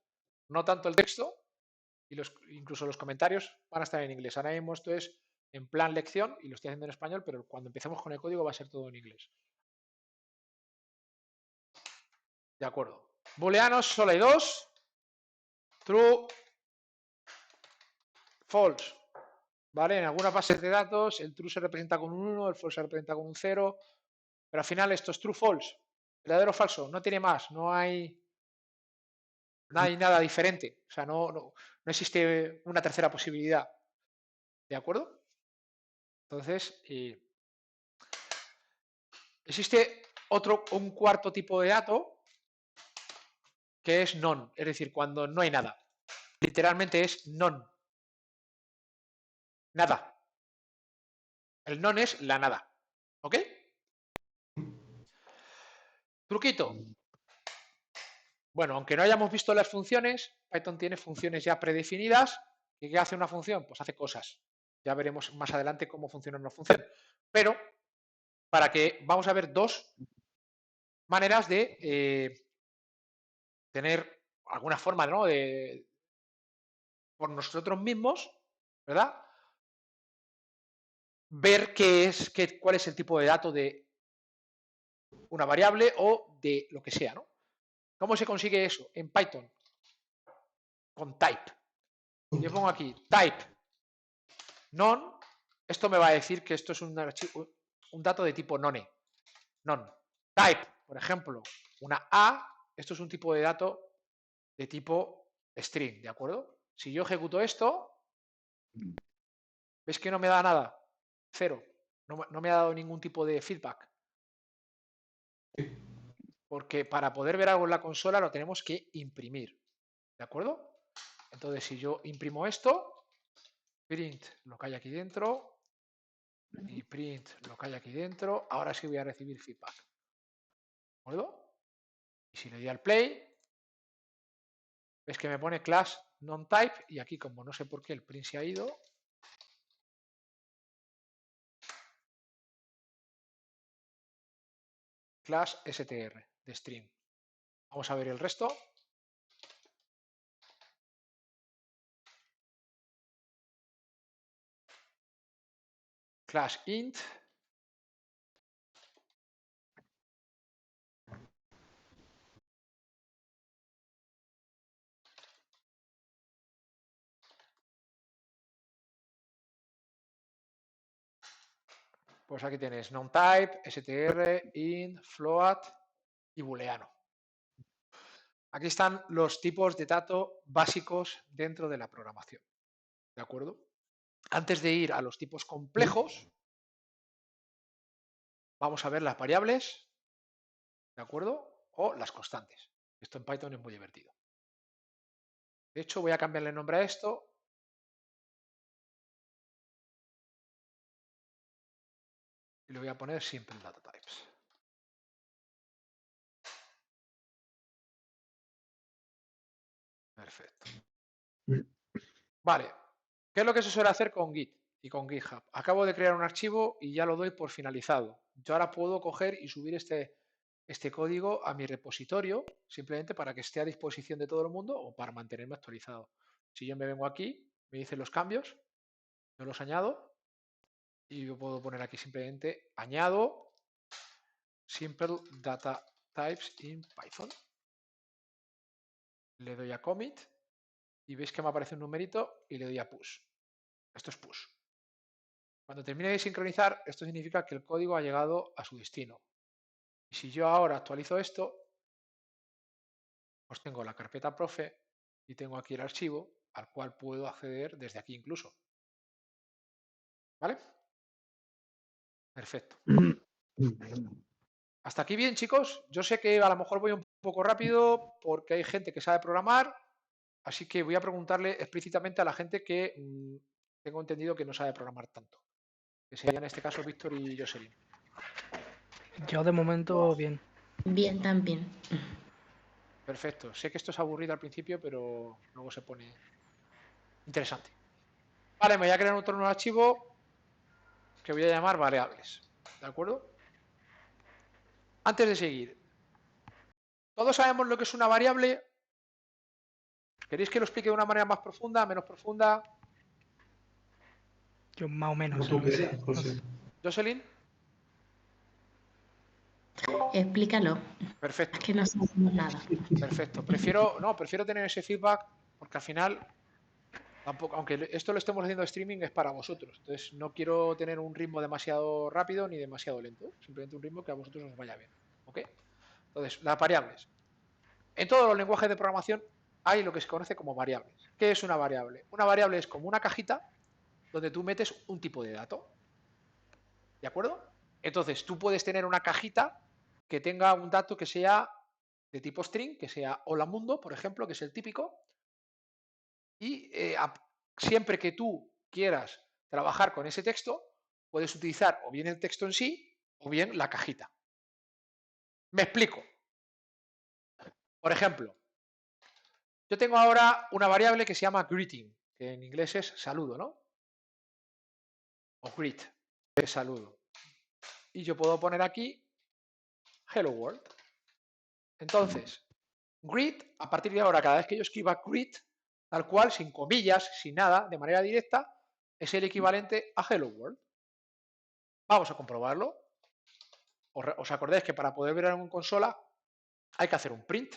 No tanto el texto, y incluso los comentarios van a estar en inglés. Ahora mismo esto es en plan lección y lo estoy haciendo en español, pero cuando empecemos con el código va a ser todo en inglés. De acuerdo. Booleanos solo hay dos. True, false. ¿Vale? En algunas bases de datos el true se representa con un 1, el false se representa con un 0, pero al final esto es true, false. Verdadero o falso, no tiene más, no hay nada diferente. O sea, no existe una tercera posibilidad. ¿De acuerdo? Entonces, existe un cuarto tipo de dato que es none, es decir, cuando no hay nada. Literalmente es none. Nada. El none es la nada. ¿Ok? Truquito. Bueno, aunque no hayamos visto las funciones, Python tiene funciones ya predefinidas. ¿Y qué hace una función? Pues hace cosas. Ya veremos más adelante cómo funciona o no funciona. Pero, vamos a ver dos maneras de tener alguna forma, ¿no? Por nosotros mismos, ¿verdad? Ver cuál es el tipo de dato de una variable o de lo que sea, ¿no? ¿Cómo se consigue eso? En Python. Con type. Yo pongo aquí type none. Esto me va a decir que esto es un dato de tipo none. None. Type, por ejemplo, una A. Esto es un tipo de dato de tipo string, ¿de acuerdo? Si yo ejecuto esto, ¿ves que no me da nada? Cero. No me ha dado ningún tipo de feedback. Porque para poder ver algo en la consola lo tenemos que imprimir. ¿De acuerdo? Entonces, si yo imprimo esto, print lo que hay aquí dentro y print lo que hay aquí dentro, ahora sí voy a recibir feedback. ¿De acuerdo? Y si le doy al play, ves que me pone class non-type y aquí, como no sé por qué el print se ha ido, class str de string. Vamos a ver el resto. Class int. Pues aquí tienes non-type, str, int, float y booleano. Aquí están los tipos de dato básicos dentro de la programación. ¿De acuerdo? Antes de ir a los tipos complejos, vamos a ver las variables, ¿de acuerdo? O las constantes. Esto en Python es muy divertido. De hecho, voy a cambiarle el nombre a esto. Y le voy a poner simple data types. Perfecto. Vale. ¿Qué es lo que se suele hacer con Git y con GitHub? Acabo de crear un archivo y ya lo doy por finalizado. Yo ahora puedo coger y subir este código a mi repositorio, simplemente para que esté a disposición de todo el mundo o para mantenerme actualizado. Si yo me vengo aquí, me dice los cambios, yo los añado y yo puedo poner aquí simplemente añado simple data types in Python. Le doy a commit y veis que me aparece un numerito y le doy a push. Esto es push. Cuando termine de sincronizar, esto significa que el código ha llegado a su destino. Y si yo ahora actualizo esto, pues tengo la carpeta profe y tengo aquí el archivo al cual puedo acceder desde aquí incluso. ¿Vale? Perfecto. Hasta aquí bien, chicos. Yo sé que a lo mejor voy un poco rápido porque hay gente que sabe programar, así que voy a preguntarle explícitamente a la gente que tengo entendido que no sabe programar tanto. Que serían en este caso Víctor y Jocelyn. Yo de momento bien. Bien, también. Perfecto. Sé que esto es aburrido al principio, pero luego se pone interesante. Vale, me voy a crear otro nuevo archivo que voy a llamar variables. ¿De acuerdo? Antes de seguir, ¿todos sabemos lo que es una variable? ¿Queréis que lo explique de una manera más profunda, menos profunda? Yo más o menos. Como tú quieras, José. ¿Jocelyn? Explícalo. Perfecto. Es que no sabemos nada. Perfecto. Prefiero tener ese feedback porque al final, tampoco, aunque esto lo estemos haciendo streaming, es para vosotros. Entonces, no quiero tener un ritmo demasiado rápido ni demasiado lento. Simplemente un ritmo que a vosotros os vaya bien. ¿Ok? Entonces, las variables. En todos los lenguajes de programación hay lo que se conoce como variables. ¿Qué es una variable? Una variable es como una cajita donde tú metes un tipo de dato. ¿De acuerdo? Entonces, tú puedes tener una cajita que tenga un dato que sea de tipo string, que sea hola mundo, por ejemplo, que es el típico, y siempre que tú quieras trabajar con ese texto, puedes utilizar o bien el texto en sí o bien la cajita. Me explico. Por ejemplo, yo tengo ahora una variable que se llama greeting, que en inglés es saludo, ¿no? O greet, que es saludo. Y yo puedo poner aquí hello world. Entonces, greet, a partir de ahora, cada vez que yo escriba greet, tal cual, sin comillas, sin nada, de manera directa, es el equivalente a hello world. Vamos a comprobarlo. ¿Os acordáis que para poder ver algo en consola hay que hacer un print?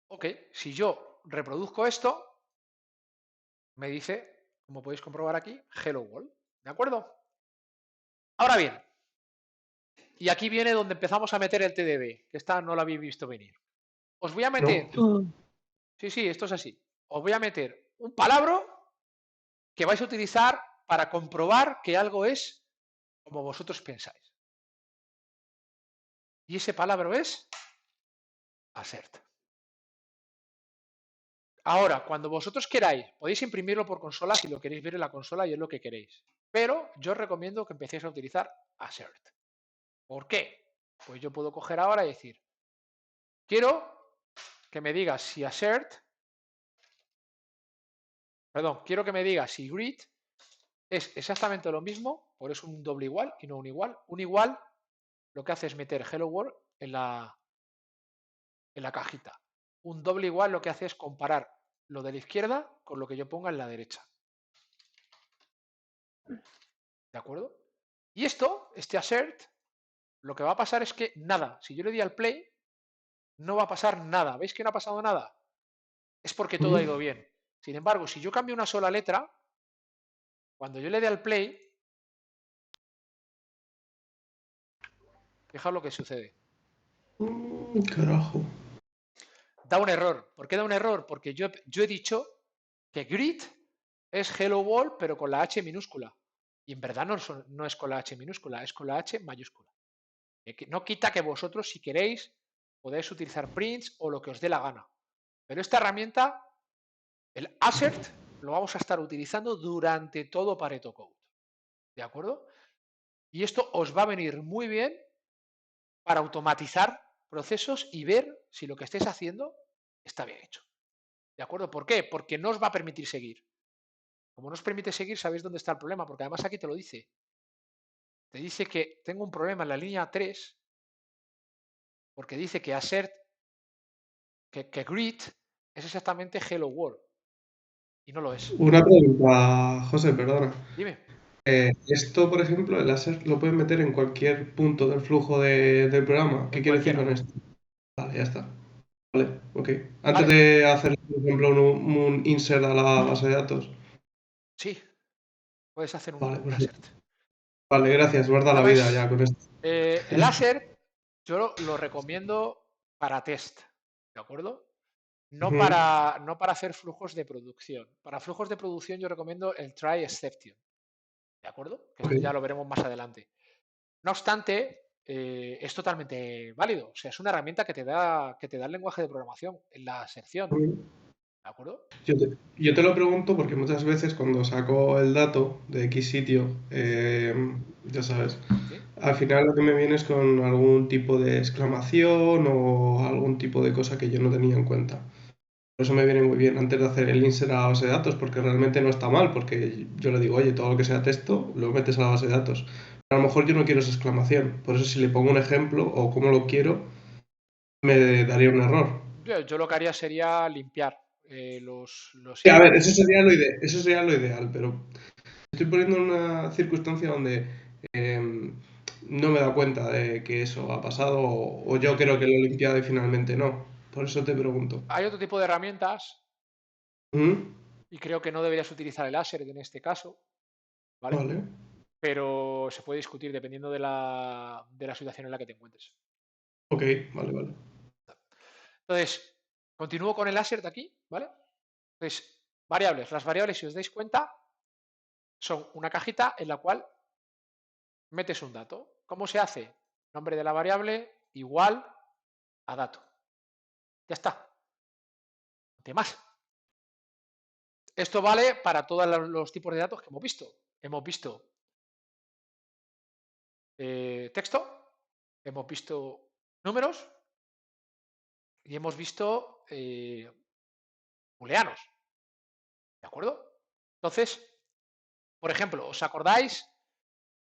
Ok, si yo reproduzco esto, me dice, como podéis comprobar aquí, hello world. ¿De acuerdo? Ahora bien, y aquí viene donde empezamos a meter el TDD, que esta no la habéis visto venir. Os voy a meter, sí, esto es así. Os voy a meter un palabra que vais a utilizar para comprobar que algo es como vosotros pensáis. Y ese palabra es assert. Ahora, cuando vosotros queráis, podéis imprimirlo por consola si lo queréis ver en la consola y es lo que queréis. Pero yo os recomiendo que empecéis a utilizar assert. ¿Por qué? Pues yo puedo coger ahora y decir, quiero que me digas si assert, quiero que me digas si greet es exactamente lo mismo, por eso un doble igual y no un igual. Un igual lo que hace es meter hello world en la cajita. Un doble igual lo que hace es comparar lo de la izquierda con lo que yo ponga en la derecha. ¿De acuerdo? Y este assert, lo que va a pasar es que nada, si yo le di al play, no va a pasar nada. ¿Veis que no ha pasado nada? Es porque todo ha ido bien. Sin embargo, si yo cambio una sola letra, cuando yo le dé al play, fijaos lo que sucede. Carajo. Da un error. ¿Por qué da un error? Porque yo he dicho que greet es hello world, pero con la H minúscula. Y en verdad no es con la H minúscula, es con la H mayúscula. No quita que vosotros, si queréis, podéis utilizar prints o lo que os dé la gana. Pero esta herramienta, el assert, lo vamos a estar utilizando durante todo Pareto Code. ¿De acuerdo? Y esto os va a venir muy bien para automatizar procesos y ver si lo que estáis haciendo está bien hecho. ¿De acuerdo? ¿Por qué? Porque no os va a permitir seguir. Como no os permite seguir, sabéis dónde está el problema, porque además aquí te lo dice. Te dice que tengo un problema en la línea 3, porque dice que assert, que greet es exactamente hello world. Y no lo es. Una pregunta, José, perdona. Dime. Esto, por ejemplo, el láser lo puedes meter en cualquier punto del flujo del programa. ¿Qué quiero decir con esto? Vale, ya está. Vale, ok. Antes de hacer, por ejemplo, un insert a la base de datos. Sí, puedes hacer Vale, un assert. Vale, gracias. Guarda la vida ya con esto. El assert yo lo recomiendo para test, ¿de acuerdo? No para hacer flujos de producción. Para flujos de producción yo recomiendo el try exception, ¿de acuerdo? Que esto ya lo veremos más adelante. No obstante, es totalmente válido. O sea, es una herramienta que te da el lenguaje de programación en la sección. ¿De acuerdo? Yo te lo pregunto porque muchas veces cuando saco el dato de X sitio, ya sabes, ¿Sí? al final lo que me viene es con algún tipo de exclamación o algún tipo de cosa que yo no tenía en cuenta. Por eso me viene muy bien antes de hacer el insert a la base de datos, porque realmente no está mal, porque yo le digo, oye, todo lo que sea texto lo metes a la base de datos. Pero a lo mejor yo no quiero esa exclamación, por eso si le pongo un ejemplo o cómo lo quiero, me daría un error. Yo lo que haría sería limpiar los Sí, a ver, ítems. eso sería lo ideal, pero estoy poniendo en una circunstancia donde no me he dado cuenta de que eso ha pasado o yo creo que lo he limpiado y finalmente no. Por eso te pregunto. Hay otro tipo de herramientas ¿Mm? y creo que no deberías utilizar el asset en este caso, ¿vale? Vale. Pero se puede discutir dependiendo de la situación en la que te encuentres. Ok, vale, vale. Entonces, continúo con el asset aquí, ¿vale? Entonces, variables. Las variables, si os dais cuenta, son una cajita en la cual metes un dato. ¿Cómo se hace? Nombre de la variable igual a dato. Ya está. No tiene más. Esto vale para todos los tipos de datos que hemos visto. Hemos visto texto, hemos visto números y hemos visto booleanos. ¿De acuerdo? Entonces, por ejemplo, ¿os acordáis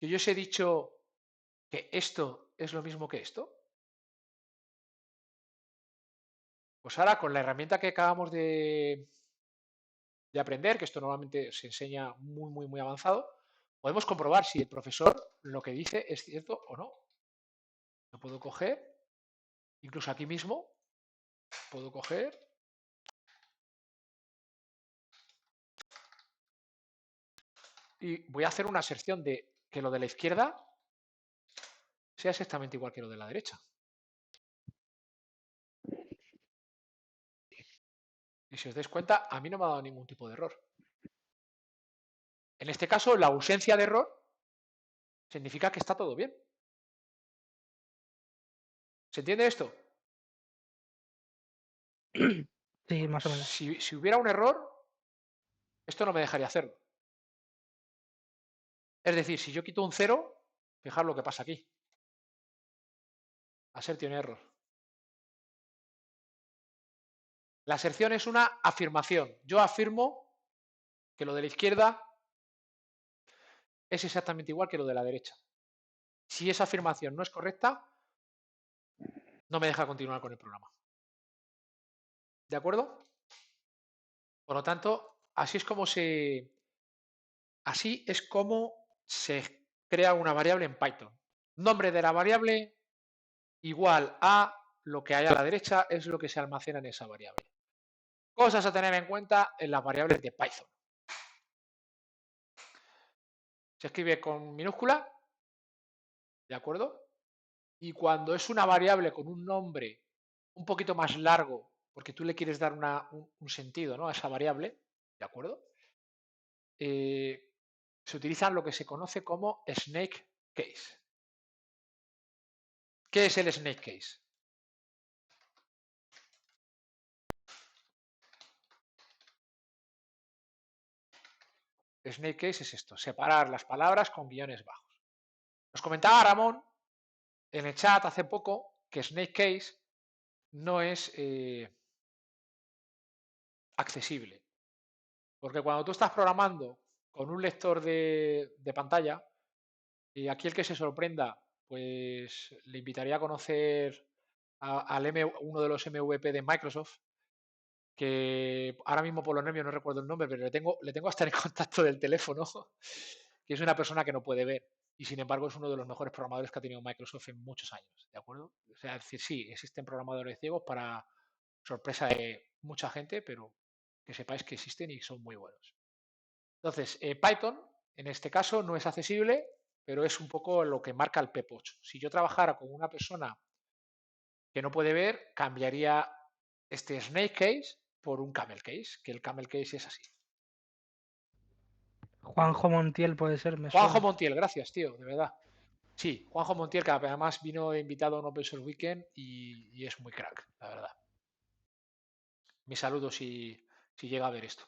que yo os he dicho que esto es lo mismo que esto? Pues ahora con la herramienta que acabamos de aprender, que esto normalmente se enseña muy avanzado, podemos comprobar si el profesor lo que dice es cierto o no. Lo puedo coger, incluso aquí mismo, puedo coger y voy a hacer una aserción de que lo de la izquierda sea exactamente igual que lo de la derecha. Y si os dais cuenta, a mí no me ha dado ningún tipo de error. En este caso, la ausencia de error significa que está todo bien. ¿Se entiende esto? Sí, más o menos. Si hubiera un error, esto no me dejaría hacerlo. Es decir, si yo quito un 0, fijaros lo que pasa aquí. Assertion error. La aserción es una afirmación. Yo afirmo que lo de la izquierda es exactamente igual que lo de la derecha. Si esa afirmación no es correcta, no me deja continuar con el programa. ¿De acuerdo? Por lo tanto, así es como se crea una variable en Python. Nombre de la variable igual a lo que hay a la derecha es lo que se almacena en esa variable. Cosas a tener en cuenta en las variables de Python. Se escribe con minúscula, ¿de acuerdo? Y cuando es una variable con un nombre un poquito más largo, porque tú le quieres dar un sentido, ¿no?, a esa variable, ¿de acuerdo? Se utilizan lo que se conoce como snake case. ¿Qué es el snake case? Snake case es esto, separar las palabras con guiones bajos. Nos comentaba Ramón en el chat hace poco que snake case no es accesible. Porque cuando tú estás programando con un lector de pantalla, y aquí el que se sorprenda, pues le invitaría a conocer uno de los MVP de Microsoft, que ahora mismo por los nervios no recuerdo el nombre, pero le tengo hasta en el contacto del teléfono, que es una persona que no puede ver. Y sin embargo es uno de los mejores programadores que ha tenido Microsoft en muchos años, ¿de acuerdo? O sea, es decir, sí, existen programadores ciegos para sorpresa de mucha gente, pero que sepáis que existen y son muy buenos. Entonces, Python, en este caso, no es accesible, pero es un poco lo que marca el PEP8. Si yo trabajara con una persona que no puede ver, cambiaría este snake case por un camel case, que el camel case es así. Juanjo Montiel puede ser, me Juanjo suena. Montiel, gracias, tío, de verdad. Sí, Juanjo Montiel, que además vino invitado a un Open Source Weekend y es muy crack, la verdad. Mi saludo si si llega a ver esto.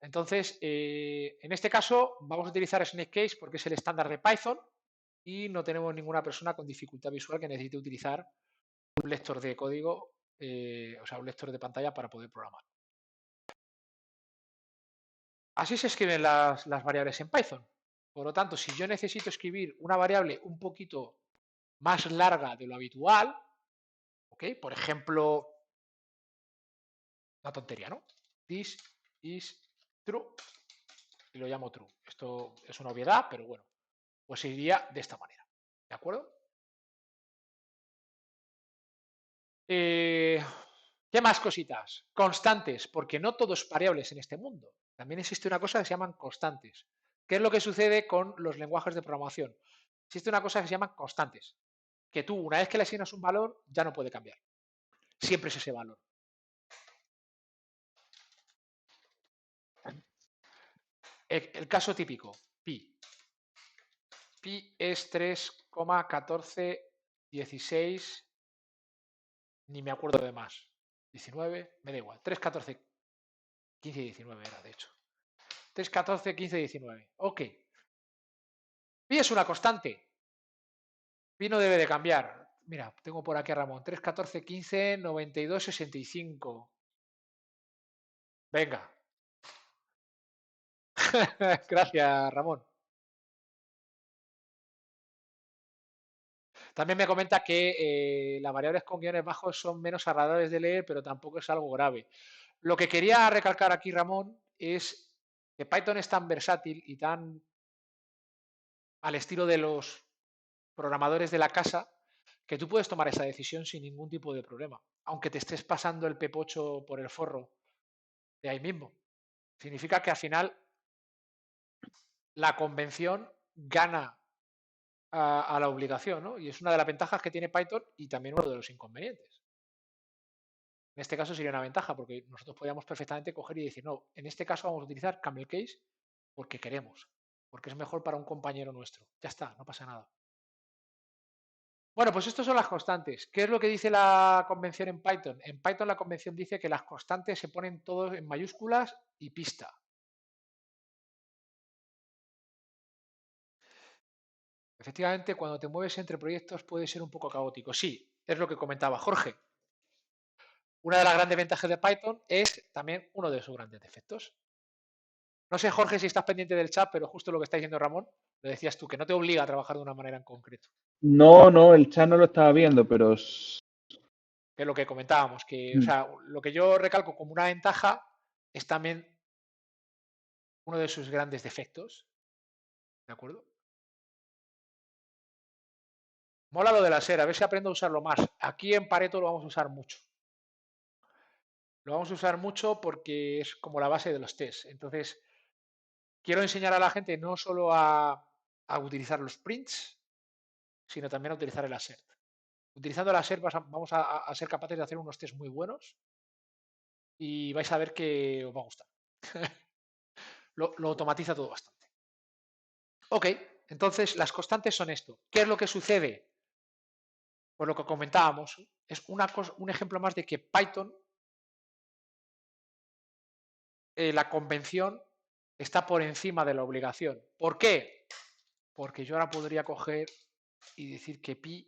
Entonces, en este caso vamos a utilizar Snake Case porque es el estándar de Python y no tenemos ninguna persona con dificultad visual que necesite utilizar un lector de código, o sea, un lector de pantalla para poder programar. Así se escriben las variables en Python. Por lo tanto, si yo necesito escribir una variable un poquito más larga de lo habitual, ¿ok? Por ejemplo, una tontería, ¿no? This is true y lo llamo true. Esto es una obviedad, pero bueno, pues iría de esta manera, ¿de acuerdo? ¿Qué más cositas? Constantes, porque no todo es variables en este mundo. También existe una cosa que se llaman constantes. ¿Qué es lo que sucede con los lenguajes de programación? Existe una cosa que se llama constantes, que tú una vez que le asignas un valor ya no puede cambiar. Siempre es ese valor. El caso típico, pi. Pi es 3,1416, ni me acuerdo de más. 19, me da igual. 3,14, 15 y 19 era, de hecho. 3,14, 15 y 19. Ok. Pi es una constante. Pi no debe de cambiar. Mira, tengo por aquí a Ramón. 3, 14, 15, 92, 65. Venga. Gracias, Ramón. También me comenta que las variables con guiones bajos son menos agradables de leer, pero tampoco es algo grave. Lo que quería recalcar aquí, Ramón, es que Python es tan versátil y tan al estilo de los programadores de la casa que tú puedes tomar esa decisión sin ningún tipo de problema, aunque te estés pasando el pepocho por el forro de ahí mismo. Significa que al final la convención gana a la obligación, ¿no? Y es una de las ventajas que tiene Python y también uno de los inconvenientes. En este caso sería una ventaja porque nosotros podríamos perfectamente coger y decir, no, en este caso vamos a utilizar Camel Case porque queremos, porque es mejor para un compañero nuestro. Ya está, no pasa nada. Bueno, pues estas son las constantes. ¿Qué es lo que dice la convención en Python? En Python la convención dice que las constantes se ponen todos en mayúsculas y pista. Efectivamente, cuando te mueves entre proyectos puede ser un poco caótico. Sí, es lo que comentaba Jorge. Una de las grandes ventajas de Python es también uno de sus grandes defectos. No sé, Jorge, si estás pendiente del chat, pero justo lo que está diciendo Ramón, lo decías tú, que no te obliga a trabajar de una manera en concreto. No, el chat no lo estaba viendo, pero Que es lo que comentábamos, que, o sea, lo que yo recalco como una ventaja es también uno de sus grandes defectos. ¿De acuerdo? Mola lo de la SER, a ver si aprendo a usarlo más. Aquí en Pareto lo vamos a usar mucho. Lo vamos a usar mucho porque es como la base de los tests. Entonces, quiero enseñar a la gente no solo a utilizar los prints, sino también a utilizar el assert. Utilizando el assert vamos a ser capaces de hacer unos tests muy buenos y vais a ver que os va a gustar. lo automatiza todo bastante. Ok, entonces las constantes son esto. ¿Qué es lo que sucede? Pues lo que comentábamos, es un ejemplo más de que Python, la convención está por encima de la obligación. ¿Por qué? Porque yo ahora podría coger y decir que pi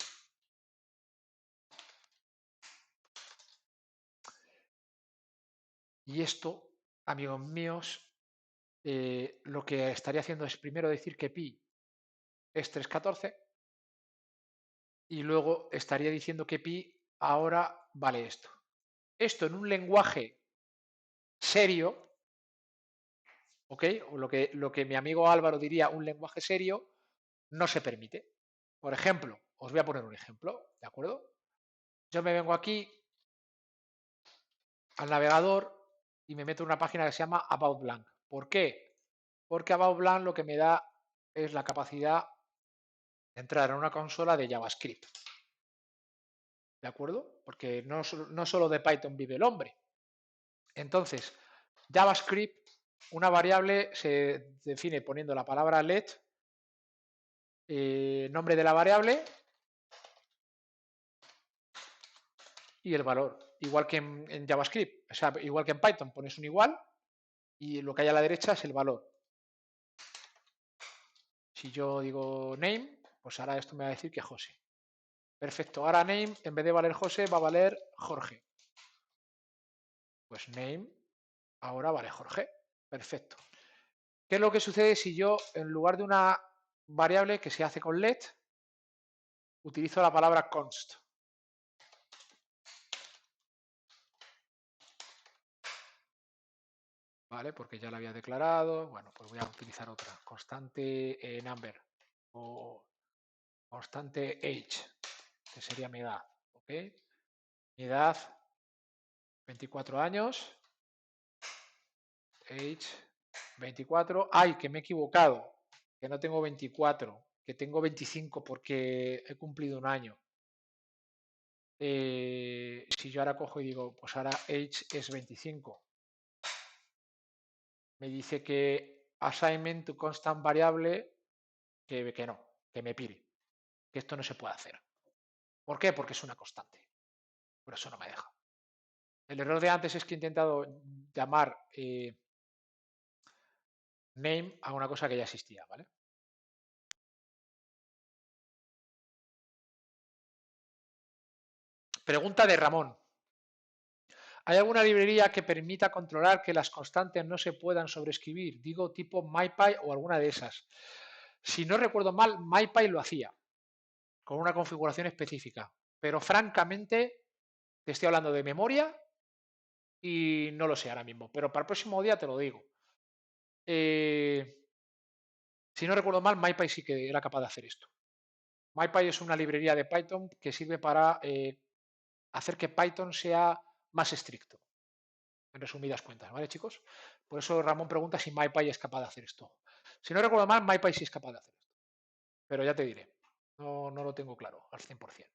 y esto, amigos míos, lo que estaría haciendo es primero decir que pi es 3,14 y luego estaría diciendo que pi ahora vale esto. Esto en un lenguaje serio, ¿ok? O lo que mi amigo Álvaro diría un lenguaje serio, no se permite. Por ejemplo, os voy a poner un ejemplo, ¿de acuerdo? Yo me vengo aquí al navegador y me meto en una página que se llama About Blank. ¿Por qué? Porque About Blank lo que me da es la capacidad de entrar en una consola de JavaScript. ¿De acuerdo? Porque no solo de Python vive el hombre. Entonces, JavaScript, una variable se define poniendo la palabra let, nombre de la variable y el valor. igual que en JavaScript, o sea, igual que en Python, pones un igual y lo que hay a la derecha es el valor. Si yo digo name, pues ahora esto me va a decir que José. Perfecto, ahora name, en vez de valer José, va a valer Jorge. Pues name, ahora vale Jorge. Perfecto. ¿Qué es lo que sucede si yo, en lugar de una variable que se hace con let, utilizo la palabra const? ¿Vale? Porque ya la había declarado. Bueno, pues voy a utilizar otra. Constante number o constante age, que sería mi edad. ¿Ok? Mi edad, 24 años. Age, 24. ¡Ay, que me he equivocado! Que no tengo 24, que tengo 25 porque he cumplido un año. Si yo ahora cojo y digo, pues ahora age es 25. Me dice que assignment to constant variable, que no, que me pire. Que esto no se puede hacer. ¿Por qué? Porque es una constante. Por eso no me deja. El error de antes es que he intentado llamar name a una cosa que ya existía, ¿vale? Pregunta de Ramón. ¿Hay alguna librería que permita controlar que las constantes no se puedan sobreescribir? Digo tipo MyPy o alguna de esas. Si no recuerdo mal, MyPy lo hacía con una configuración específica. Pero francamente, te estoy hablando de memoria y no lo sé ahora mismo. Pero para el próximo día te lo digo. Si no recuerdo mal, MyPy sí que era capaz de hacer esto. MyPy es una librería de Python que sirve para hacer que Python sea más estricto. En resumidas cuentas, ¿vale, chicos? Por eso Ramón pregunta si MyPy es capaz de hacer esto. Si no recuerdo mal, MyPy sí es capaz de hacer esto. Pero ya te diré, no lo tengo claro al 100%.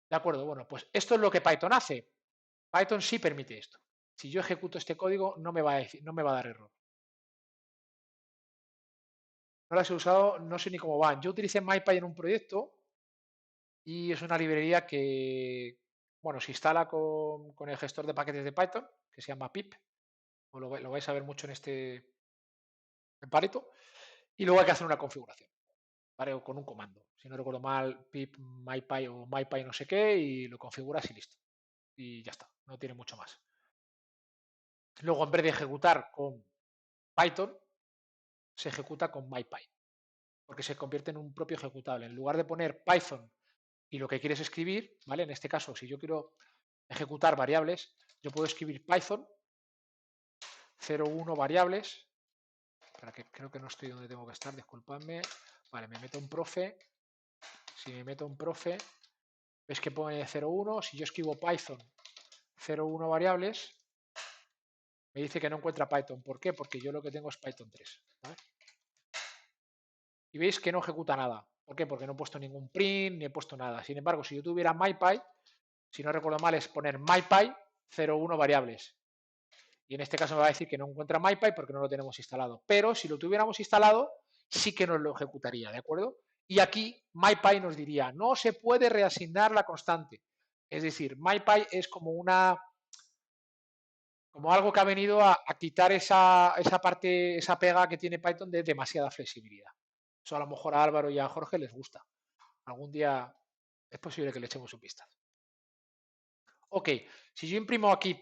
De acuerdo, bueno, pues esto es lo que Python hace. Python sí permite esto. Si yo ejecuto este código, no me va a dar error. No las he usado, no sé ni cómo van. Yo utilicé MyPy en un proyecto y es una librería que, bueno, se instala con el gestor de paquetes de Python, que se llama pip. Lo vais a ver mucho en Pareto. Y luego hay que hacer una configuración, ¿vale? O con un comando. Si no recuerdo mal, pip mypy o mypy no sé qué, y lo configuras y listo. Y ya está, no tiene mucho más. Luego, en vez de ejecutar con Python, se ejecuta con mypy, porque se convierte en un propio ejecutable. En lugar de poner Python y lo que quieres escribir, ¿vale? En este caso, si yo quiero ejecutar variables, yo puedo escribir Python 01 variables. Para que creo que no estoy donde tengo que estar, disculpadme. Vale, me meto un profe. Si me meto un profe, ves que pone 01. Si yo escribo Python 01 variables, me dice que no encuentra Python. ¿Por qué? Porque yo lo que tengo es Python 3. ¿vale? Y veis que no ejecuta nada. ¿Por qué? Porque no he puesto ningún print ni he puesto nada. Sin embargo, si yo tuviera MyPy, si no recuerdo mal, es poner MyPy 01 variables. Y en este caso me va a decir que no encuentra MyPy porque no lo tenemos instalado. Pero si lo tuviéramos instalado, sí que nos lo ejecutaría, ¿de acuerdo? Y aquí MyPy nos diría, no se puede reasignar la constante. Es decir, MyPy es como algo que ha venido a quitar esa parte, esa pega que tiene Python de demasiada flexibilidad. Eso a lo mejor a Álvaro y a Jorge les gusta. Algún día es posible que le echemos un vistazo. Ok, si yo imprimo aquí,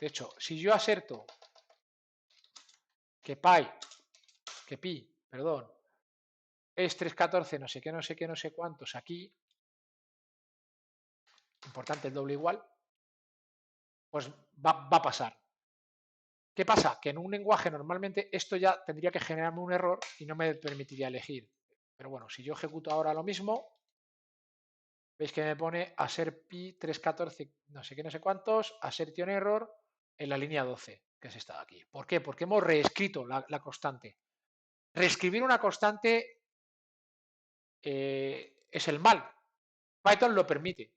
de hecho, si yo aserto que pi, perdón, es 314, no sé qué, no sé qué, no sé cuántos aquí, importante el doble igual, pues va a pasar. ¿Qué pasa? Que en un lenguaje normalmente esto ya tendría que generarme un error y no me permitiría elegir. Pero bueno, si yo ejecuto ahora lo mismo, veis que me pone aser pi 314, no sé qué, no sé cuántos, assertion error en la línea 12, que es esta de aquí. ¿Por qué? Porque hemos reescrito la constante. Reescribir una constante es el mal. Python lo permite.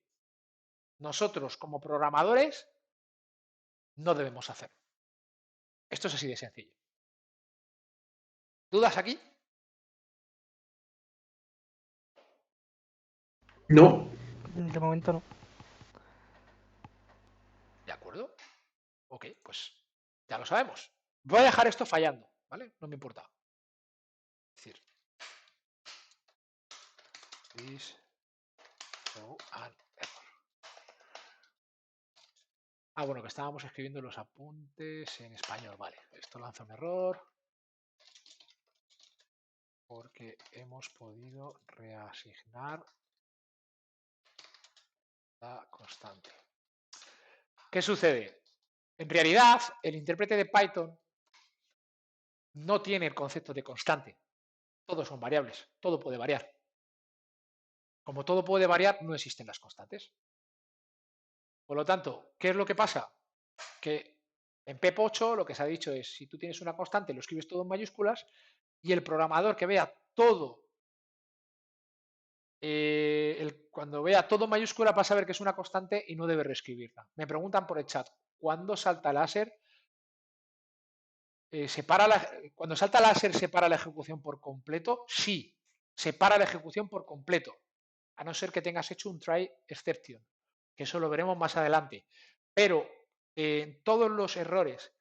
Nosotros, como programadores, no debemos hacerlo. Esto es así de sencillo. ¿Dudas aquí? No. De momento no. Ok, pues ya lo sabemos. Voy a dejar esto fallando, ¿vale? No me importa. Es decir, this show an error. Ah, bueno, que estábamos escribiendo los apuntes en español, vale. Esto lanza un error porque hemos podido reasignar la constante. ¿Qué sucede? En realidad, el intérprete de Python no tiene el concepto de constante. Todos son variables, todo puede variar. Como todo puede variar, no existen las constantes. Por lo tanto, ¿qué es lo que pasa? Que en PEP8 lo que se ha dicho es, si tú tienes una constante, lo escribes todo en mayúsculas y el programador que vea todo, cuando vea todo en mayúscula va a saber que es una constante y no debe reescribirla. Me preguntan por el chat, ¿cuándo salta láser? Cuando salta láser, ¿separa la ejecución por completo? Sí, separa la ejecución por completo, a no ser que tengas hecho un try exception, que eso lo veremos más adelante. Pero en todos los errores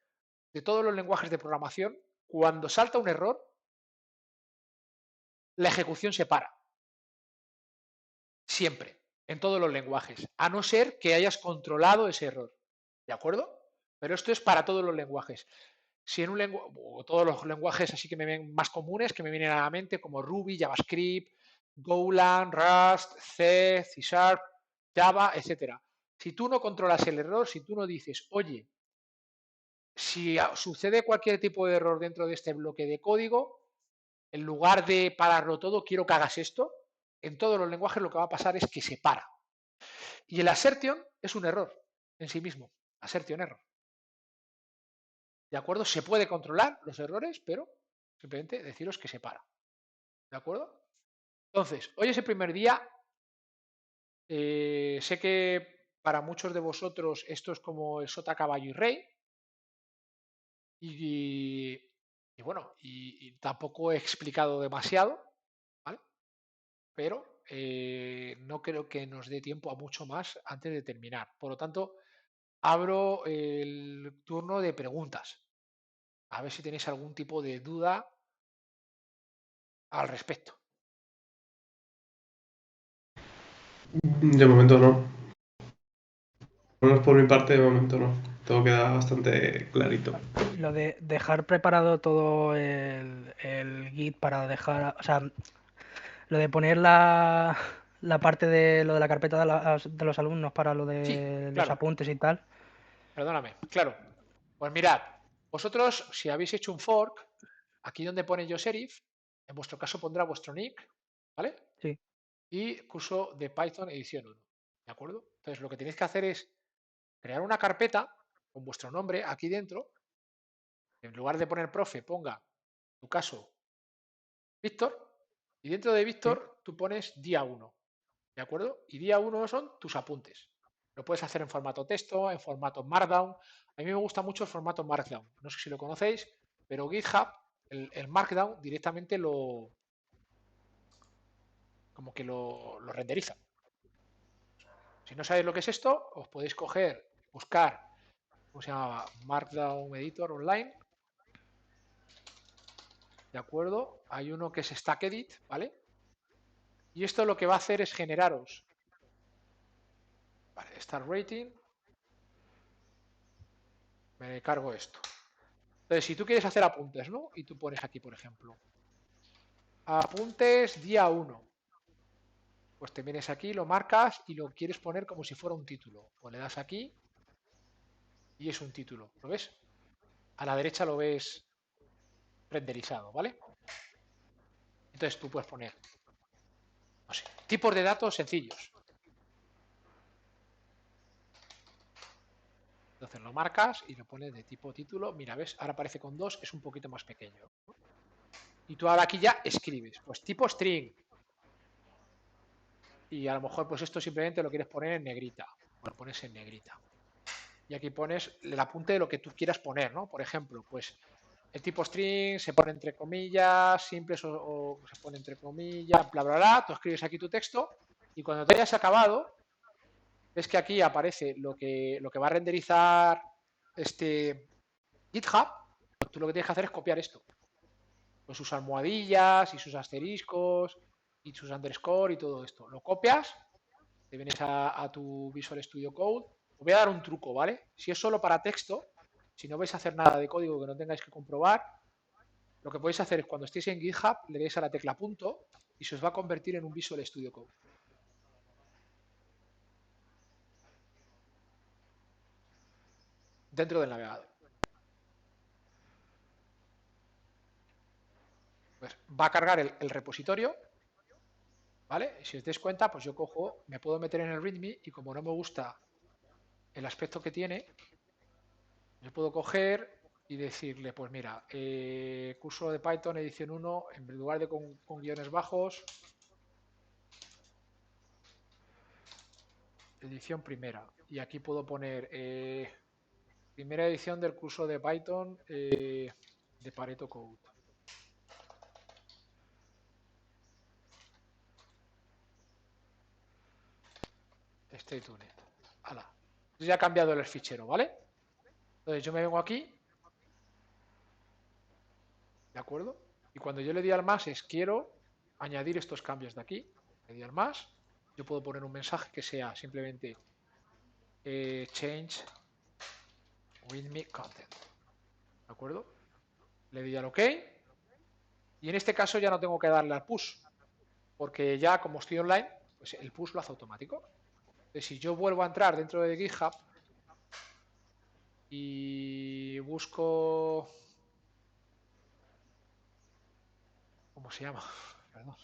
de todos los lenguajes de programación, cuando salta un error, la ejecución se para. Siempre, en todos los lenguajes, a no ser que hayas controlado ese error. ¿De acuerdo? Pero esto es para todos los lenguajes. Si en un lenguaje, o todos los lenguajes así que me ven más comunes, que me vienen a la mente, como Ruby, JavaScript, Golang, Rust, C, C Sharp, Java, etcétera. Si tú no controlas el error, si tú no dices, oye, si sucede cualquier tipo de error dentro de este bloque de código, en lugar de pararlo todo, quiero que hagas esto, en todos los lenguajes lo que va a pasar es que se para. Y el assertion es un error en sí mismo, assertion error. ¿De acuerdo? Se puede controlar los errores, pero simplemente deciros que se para. ¿De acuerdo? Entonces, hoy es el primer día. Sé que para muchos de vosotros esto es como el sota, caballo y rey. Y bueno, y tampoco he explicado demasiado, ¿vale? Pero no creo que nos dé tiempo a mucho más antes de terminar. Por lo tanto, abro el turno de preguntas. A ver si tenéis algún tipo de duda al respecto. De momento no. Por lo menos por mi parte, de momento no. Todo queda bastante clarito. Lo de dejar preparado todo el Git para dejar, o sea, lo de poner la parte de lo de la carpeta de los alumnos para lo de Sí, los claro. apuntes y tal. Perdóname, claro. Pues mirad, vosotros si habéis hecho un fork, aquí donde pone yo serif, en vuestro caso pondrá vuestro nick, ¿vale? Sí. Y curso de Python edición 1, ¿de acuerdo? Entonces lo que tenéis que hacer es crear una carpeta con vuestro nombre aquí dentro. En lugar de poner profe, ponga, en tu caso, Víctor, y dentro de Víctor tú pones día 1, ¿de acuerdo? Y día 1 son tus apuntes. Lo puedes hacer en formato texto, en formato Markdown. A mí me gusta mucho el formato Markdown. No sé si lo conocéis, pero GitHub, el Markdown directamente lo renderiza. Si no sabéis lo que es esto, os podéis coger, buscar, ¿cómo se llama? Markdown Editor Online. ¿De acuerdo? Hay uno que es StackEdit, ¿vale? Y esto lo que va a hacer es generaros, vale, Start Rating, me cargo esto. Entonces, si tú quieres hacer apuntes, ¿no? Y tú pones aquí, por ejemplo, apuntes día 1, pues te vienes aquí, lo marcas y lo quieres poner como si fuera un título. Pues le das aquí y es un título, ¿lo ves? A la derecha lo ves renderizado, ¿vale? Entonces tú puedes poner, no sé, tipos de datos sencillos. Entonces lo marcas y lo pones de tipo título. Mira, ¿ves? Ahora aparece con 2, es un poquito más pequeño. Y tú ahora aquí ya escribes, pues tipo string. Y a lo mejor pues esto simplemente lo quieres poner en negrita. Lo pones en negrita. Y aquí pones el apunte de lo que tú quieras poner, ¿no? Por ejemplo, pues el tipo string se pone entre comillas, simples o se pone entre comillas, bla, bla, bla. Tú escribes aquí tu texto y cuando te hayas acabado, ves que aquí aparece lo que va a renderizar GitHub, pues tú lo que tienes que hacer es copiar esto. Con sus almohadillas y sus asteriscos y sus underscore y todo esto. Lo copias, te vienes a tu Visual Studio Code. Os voy a dar un truco, ¿vale? Si es solo para texto, si no vais a hacer nada de código que no tengáis que comprobar, lo que podéis hacer es cuando estéis en GitHub, le deis a la tecla punto y se os va a convertir en un Visual Studio Code. Dentro del navegador. Pues va a cargar el repositorio, ¿vale? Si os dais cuenta, pues yo cojo, me puedo meter en el README y como no me gusta el aspecto que tiene, yo puedo coger y decirle, pues mira, curso de Python edición 1, en lugar de con guiones bajos, edición primera. Y aquí puedo poner primera edición del curso de Python de Pareto Code. Stay tuned. Hala. Ya ha cambiado el fichero, ¿vale? Entonces yo me vengo aquí. ¿De acuerdo? Y cuando yo le di al más es quiero añadir estos cambios de aquí. Le di al más. Yo puedo poner un mensaje que sea simplemente change readme content. ¿De acuerdo? Le di al OK. Y en este caso ya no tengo que darle al push. Porque ya como estoy online, pues el push lo hace automático. Entonces si yo vuelvo a entrar dentro de GitHub y busco... ¿Cómo se llama? Perdón.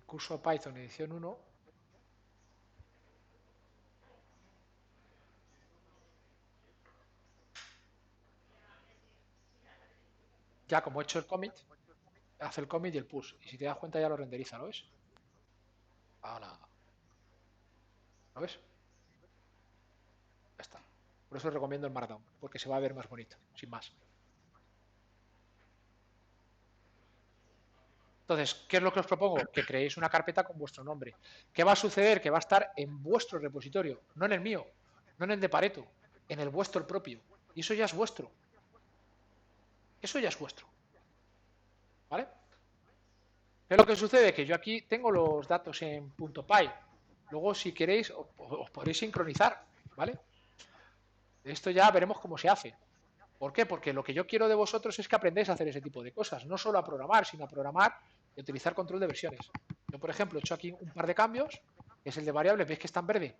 Curso Python edición 1. Ya como he hecho el commit, hace el commit y el push. Y si te das cuenta ya lo renderiza, ¿lo ves? Ahora. ¿Lo ves? Ya está. Por eso os recomiendo el Markdown, porque se va a ver más bonito, sin más. Entonces, ¿qué es lo que os propongo? Que creéis una carpeta con vuestro nombre. ¿Qué va a suceder? Que va a estar en vuestro repositorio, no en el mío, no en el de Pareto, en el vuestro propio. Y eso ya es vuestro. Eso ya es vuestro. ¿Vale? ¿Qué es lo que sucede? Que yo aquí tengo los datos en .py. Luego, si queréis, os podréis sincronizar, ¿vale? Esto ya veremos cómo se hace. ¿Por qué? Porque lo que yo quiero de vosotros es que aprendáis a hacer ese tipo de cosas. No solo a programar, sino a programar y a utilizar control de versiones. Yo, por ejemplo, he hecho aquí un par de cambios, que es el de variables, veis que está en verde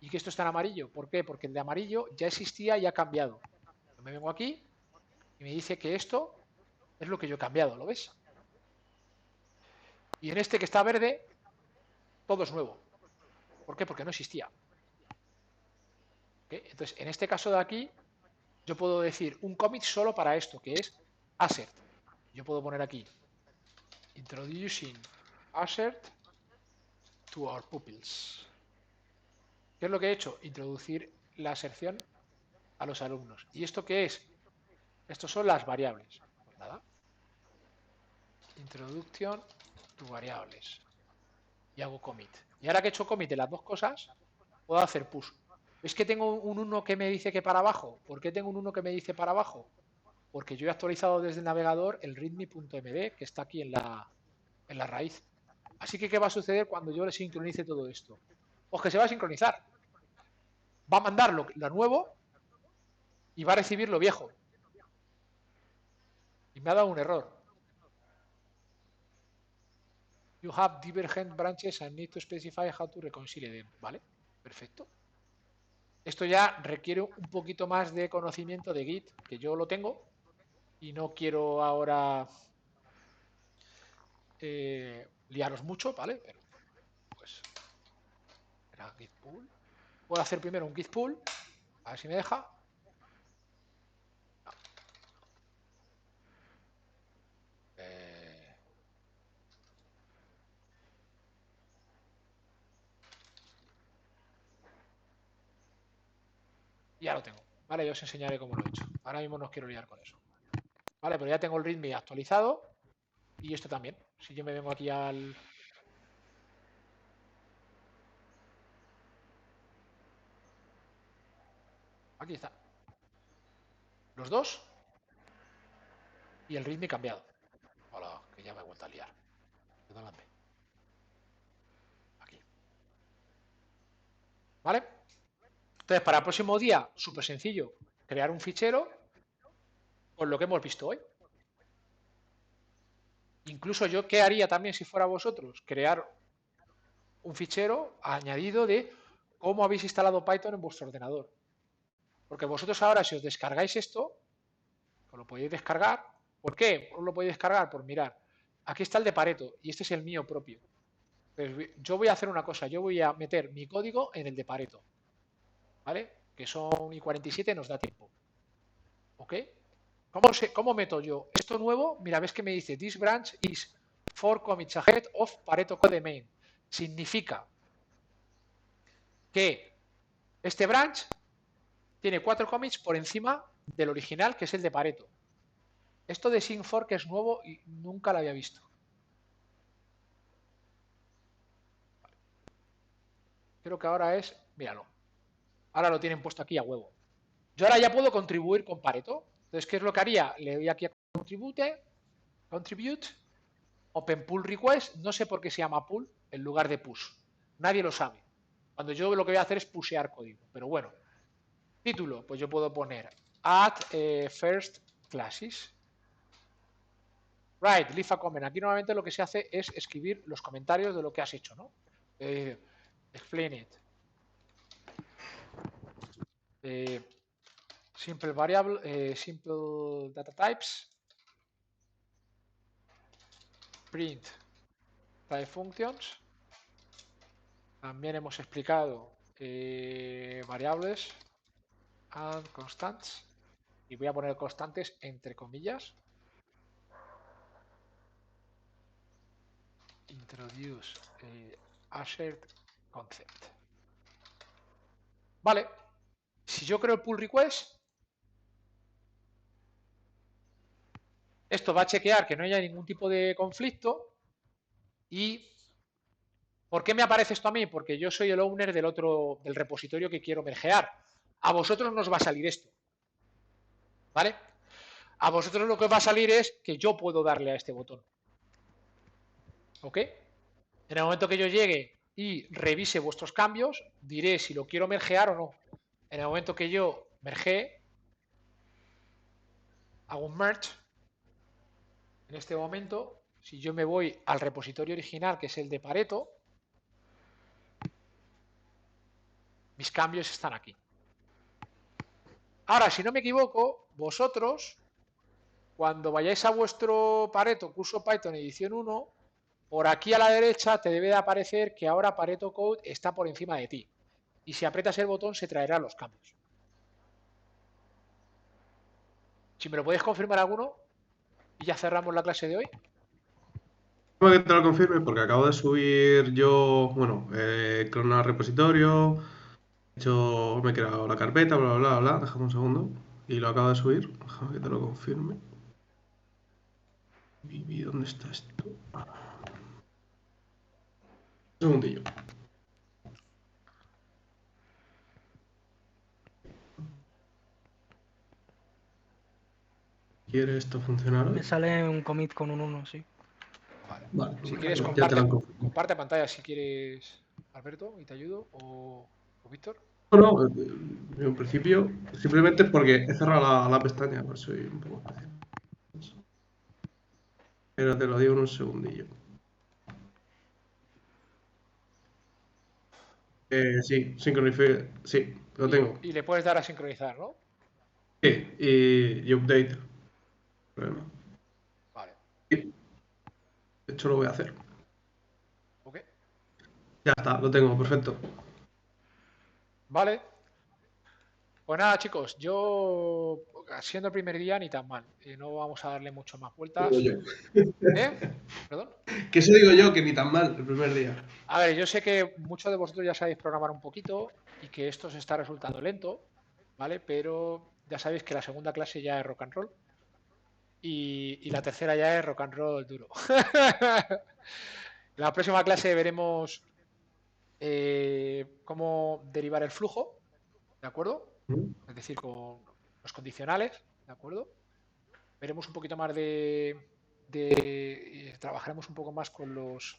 y que esto está en amarillo. ¿Por qué? Porque el de amarillo ya existía y ha cambiado. Yo me vengo aquí y me dice que esto es lo que yo he cambiado, ¿lo ves? Y en este que está verde, todo es nuevo. ¿Por qué? Porque no existía. ¿Okay? Entonces, en este caso de aquí, yo puedo decir un commit solo para esto, que es assert. Yo puedo poner aquí introducing assert to our pupils. ¿Qué es lo que he hecho? Introducir la aserción a los alumnos. ¿Y esto qué es? Estos son las variables. Pues nada. Introduction to variables. Y hago commit. Y ahora que he hecho commit de las dos cosas, puedo hacer push. ¿Es que tengo un 1 que me dice que para abajo? ¿Por qué tengo un 1 que me dice para abajo? Porque yo he actualizado desde el navegador el readme.md que está aquí en la raíz. Así que, ¿qué va a suceder cuando yo le sincronice todo esto? Pues que se va a sincronizar. Va a mandar lo nuevo y va a recibir lo viejo. Y me ha dado un error. You have divergent branches and need to specify how to reconcile them. ¿Vale? Perfecto. Esto ya requiere un poquito más de conocimiento de Git, que yo lo tengo y no quiero ahora liaros mucho, ¿vale? Pero, pues, era Git pull. Puedo hacer primero un Git pull, a ver si me deja. Ya lo tengo, ¿vale? Yo os enseñaré cómo lo he hecho. Ahora mismo no os quiero liar con eso. Vale, pero ya tengo el readme actualizado y esto también. Si yo me vengo aquí al... Aquí está. Los dos. Y el readme cambiado. Hola, que ya me he vuelto a liar. Perdóname. Aquí. ¿Vale? Entonces, para el próximo día, súper sencillo, crear un fichero con lo que hemos visto hoy. Incluso yo, ¿qué haría también si fuera vosotros? Crear un fichero añadido de cómo habéis instalado Python en vuestro ordenador. Porque vosotros ahora, si os descargáis esto, os lo podéis descargar. ¿Por qué os lo podéis descargar? Por mirar. Aquí está el de Pareto y este es el mío propio. Pues yo voy a hacer una cosa. Yo voy a meter mi código en el de Pareto. ¿Vale? Que son i47, nos da tiempo. ¿Ok? ¿Cómo meto yo? Esto nuevo, mira, ves que me dice this branch is 4 commits ahead of Pareto code main. Significa que este branch tiene 4 commits por encima del original, que es el de Pareto. Esto de Sync4 que es nuevo y nunca lo había visto. Creo que ahora es, míralo. Ahora lo tienen puesto aquí a huevo. Yo ahora ya puedo contribuir con Pareto. Entonces, ¿qué es lo que haría? Le doy aquí a Contribute, Open Pull Request. No sé por qué se llama pull en lugar de push. Nadie lo sabe. Cuando yo lo que voy a hacer es pushear código. Pero bueno. Título, pues yo puedo poner add first classes. Right, leave a comment. Aquí normalmente lo que se hace es escribir los comentarios de lo que has hecho, ¿no? Explain it. Simple variable, simple data types. Print type functions. También hemos explicado variables and constants. Y voy a poner constantes entre comillas. Introduce a shared concept. Vale. Si yo creo el pull request, esto va a chequear que no haya ningún tipo de conflicto. ¿Y por qué me aparece esto a mí? Porque yo soy el owner del repositorio que quiero mergear. A vosotros no os va a salir esto. ¿Vale? A vosotros lo que os va a salir es que yo puedo darle a este botón. ¿Ok? En el momento que yo llegue y revise vuestros cambios, diré si lo quiero mergear o no. En el momento que yo merge, hago un merge. En este momento, si yo me voy al repositorio original, que es el de Pareto, mis cambios están aquí. Ahora, si no me equivoco, vosotros, cuando vayáis a vuestro Pareto curso Python edición 1, por aquí a la derecha te debe de aparecer que ahora Pareto Code está por encima de ti. Y si aprietas el botón se traerán los cambios. Si me lo podéis confirmar alguno y ya cerramos la clase de hoy. Tengo que te lo confirme porque acabo de subir yo, bueno, clonar repositorio, me he creado la carpeta, bla, bla, bla, bla, déjame un segundo, y lo acabo de subir, déjame que te lo confirme. Vivi, ¿dónde está esto? Un segundillo. ¿Quiere esto funcionar hoy? Me sale un commit con un 1, sí. Vale, Si quieres, ya te lo han confirmado. comparte pantalla si quieres, Alberto, y te ayudo, o Víctor. No, en principio, simplemente porque he cerrado la pestaña, pues soy un poco fácil. Pero te lo digo en un segundillo. Sí, sincronifique, sí, lo tengo. Y le puedes dar a sincronizar, ¿no? Sí, y update. Problema. Vale. Sí. De hecho, lo voy a hacer. Ok. Ya está, lo tengo, perfecto. Vale. Pues nada, chicos, yo, siendo el primer día, ni tan mal. No vamos a darle mucho más vueltas. Digo yo. ¿Perdón? Que eso digo yo, que ni tan mal el primer día. A ver, yo sé que muchos de vosotros ya sabéis programar un poquito y que esto os está resultando lento, ¿vale? Pero ya sabéis que la segunda clase ya es rock and roll y la tercera ya es rock and roll duro. En la próxima clase veremos cómo derivar el flujo, ¿de acuerdo? es decir, con los condicionales, ¿de acuerdo? Veremos un poquito más trabajaremos un poco más con los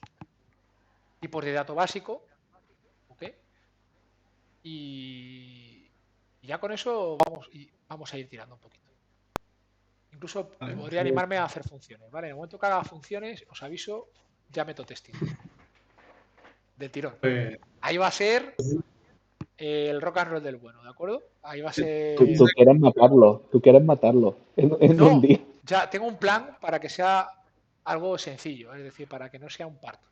tipos de dato básico, ¿ok? Y ya con eso vamos a ir tirando un poquito. Incluso podría animarme a hacer funciones, ¿vale? En el momento que haga funciones, os aviso, ya meto testing. Del tirón. Ahí va a ser el rock and roll del bueno, ¿de acuerdo? Ahí va a ser... Tú quieres matarlo en No, un día. ya tengo un plan para que sea algo sencillo, es decir, para que no sea un parto.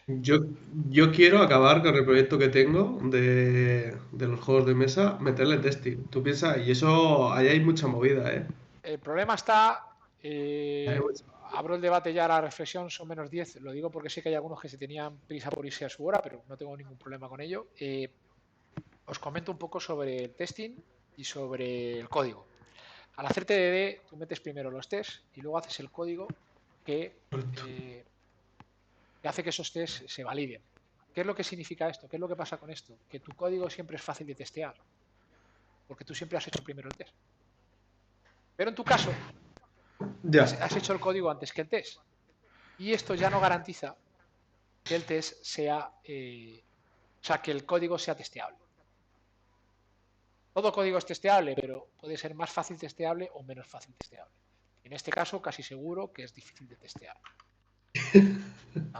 Yo quiero acabar con el proyecto que tengo de los juegos de mesa, meterle testing. Tú piensas, y eso, ahí hay mucha movida, ¿eh? El problema está... Hay mucha- abro el debate ya, la reflexión, son menos 10. Lo digo porque sé que hay algunos que se tenían prisa por irse a su hora, pero no tengo ningún problema con ello. Os comento un poco sobre el testing y sobre el código. Al hacer TDD, tú metes primero los tests y luego haces el código que hace que esos tests se validen. ¿Qué es lo que significa esto? ¿Qué es lo que pasa con esto? Que tu código siempre es fácil de testear, porque tú siempre has hecho primero el test. Pero en tu caso, Ya. has hecho el código antes que el test. Y esto ya no garantiza que el test sea, o sea, que el código sea testeable. Todo código es testeable, pero puede ser más fácil testeable o menos fácil testeable. En este caso, casi seguro que es difícil de testear.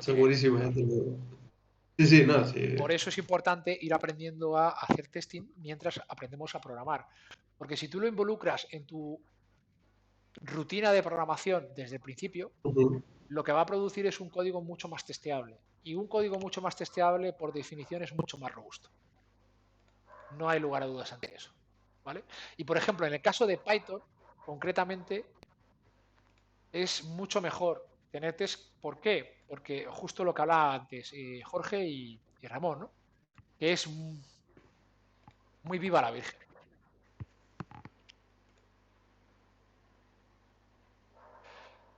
Segurísimo, ya te lo digo. Sí, no, sí. Por eso es importante ir aprendiendo a hacer testing mientras aprendemos a programar. Porque si tú lo involucras en tu rutina de programación desde el principio, lo que va a producir es un código mucho más testeable. Y un código mucho más testeable, por definición, es mucho más robusto. No hay lugar a dudas ante eso, ¿vale? Y por ejemplo, en el caso de Python, concretamente, es mucho mejor tener test. ¿Por qué? Porque justo lo que hablaba antes Jorge y Ramón, ¿no? Que es muy viva la Virgen.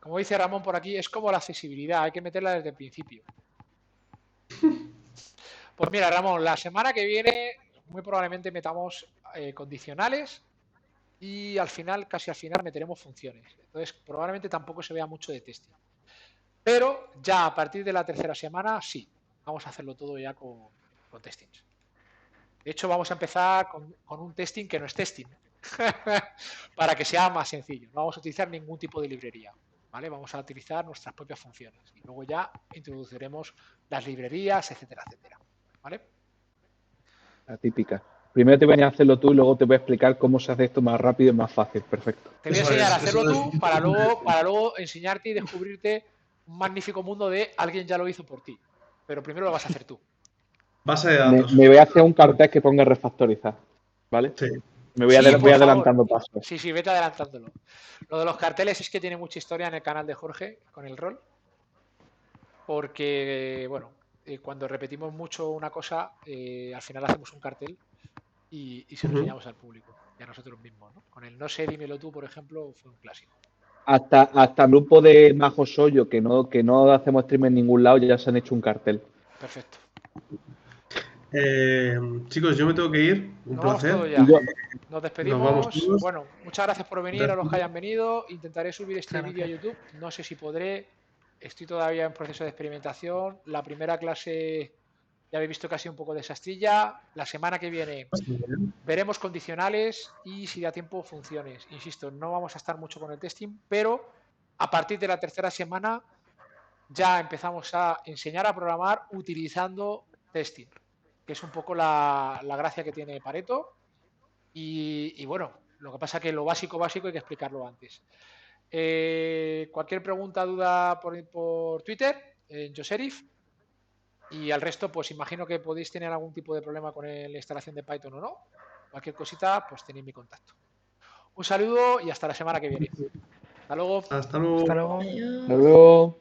Como dice Ramón por aquí, es como la accesibilidad, hay que meterla desde el principio. Pues mira, Ramón, la semana que viene muy probablemente metamos condicionales y al final, casi al final, meteremos funciones. Entonces, probablemente tampoco se vea mucho de testing. Pero ya a partir de la tercera semana, sí, vamos a hacerlo todo ya con testings. De hecho, vamos a empezar con un testing que no es testing, para que sea más sencillo. No vamos a utilizar ningún tipo de librería, ¿vale? Vamos a utilizar nuestras propias funciones y luego ya introduciremos las librerías, etcétera, etcétera, ¿vale? La típica. Primero te voy a hacerlo tú y luego te voy a explicar cómo se hace esto más rápido y más fácil. Perfecto. Te voy a enseñar a hacerlo tú para luego enseñarte y descubrirte un magnífico mundo de alguien ya lo hizo por ti. Pero primero lo vas a hacer tú. Base de datos. Me voy a hacer un cartel que ponga refactorizar, ¿vale? Sí. Me voy, Sí, voy por adelantando favor. pasos. Sí, vete adelantándolo. Lo de los carteles es que tiene mucha historia en el canal de Jorge con el rol. Porque, bueno, cuando repetimos mucho una cosa, al final hacemos un cartel y se lo enseñamos al público y a nosotros mismos, ¿no? Con el no sé, dímelo tú, por ejemplo, fue un clásico. Hasta el grupo de Majo Soyo, que no hacemos stream en ningún lado, ya se han hecho un cartel. Perfecto. Chicos, yo me tengo que ir. Un placer. Vamos todo ya. Nos despedimos. Nos vamos todos. Bueno, muchas gracias por venir a los que hayan venido. Intentaré subir este vídeo a YouTube. No sé si podré. Estoy todavía en proceso de experimentación. La primera clase ya habéis visto casi un poco de desastrilla. La semana que viene veremos condicionales y si da tiempo funciones. Insisto, no vamos a estar mucho con el testing, pero a partir de la tercera semana ya empezamos a enseñar a programar utilizando testing, que es un poco la gracia que tiene Pareto. Y bueno, lo que pasa es que lo básico hay que explicarlo antes. Cualquier pregunta, duda por Twitter, en Joserif. Y al resto, pues imagino que podéis tener algún tipo de problema con la instalación de Python o no. Cualquier cosita, pues tenéis mi contacto. Un saludo y hasta la semana que viene. Hasta luego. Hasta luego. Hasta luego. Adiós. Hasta luego.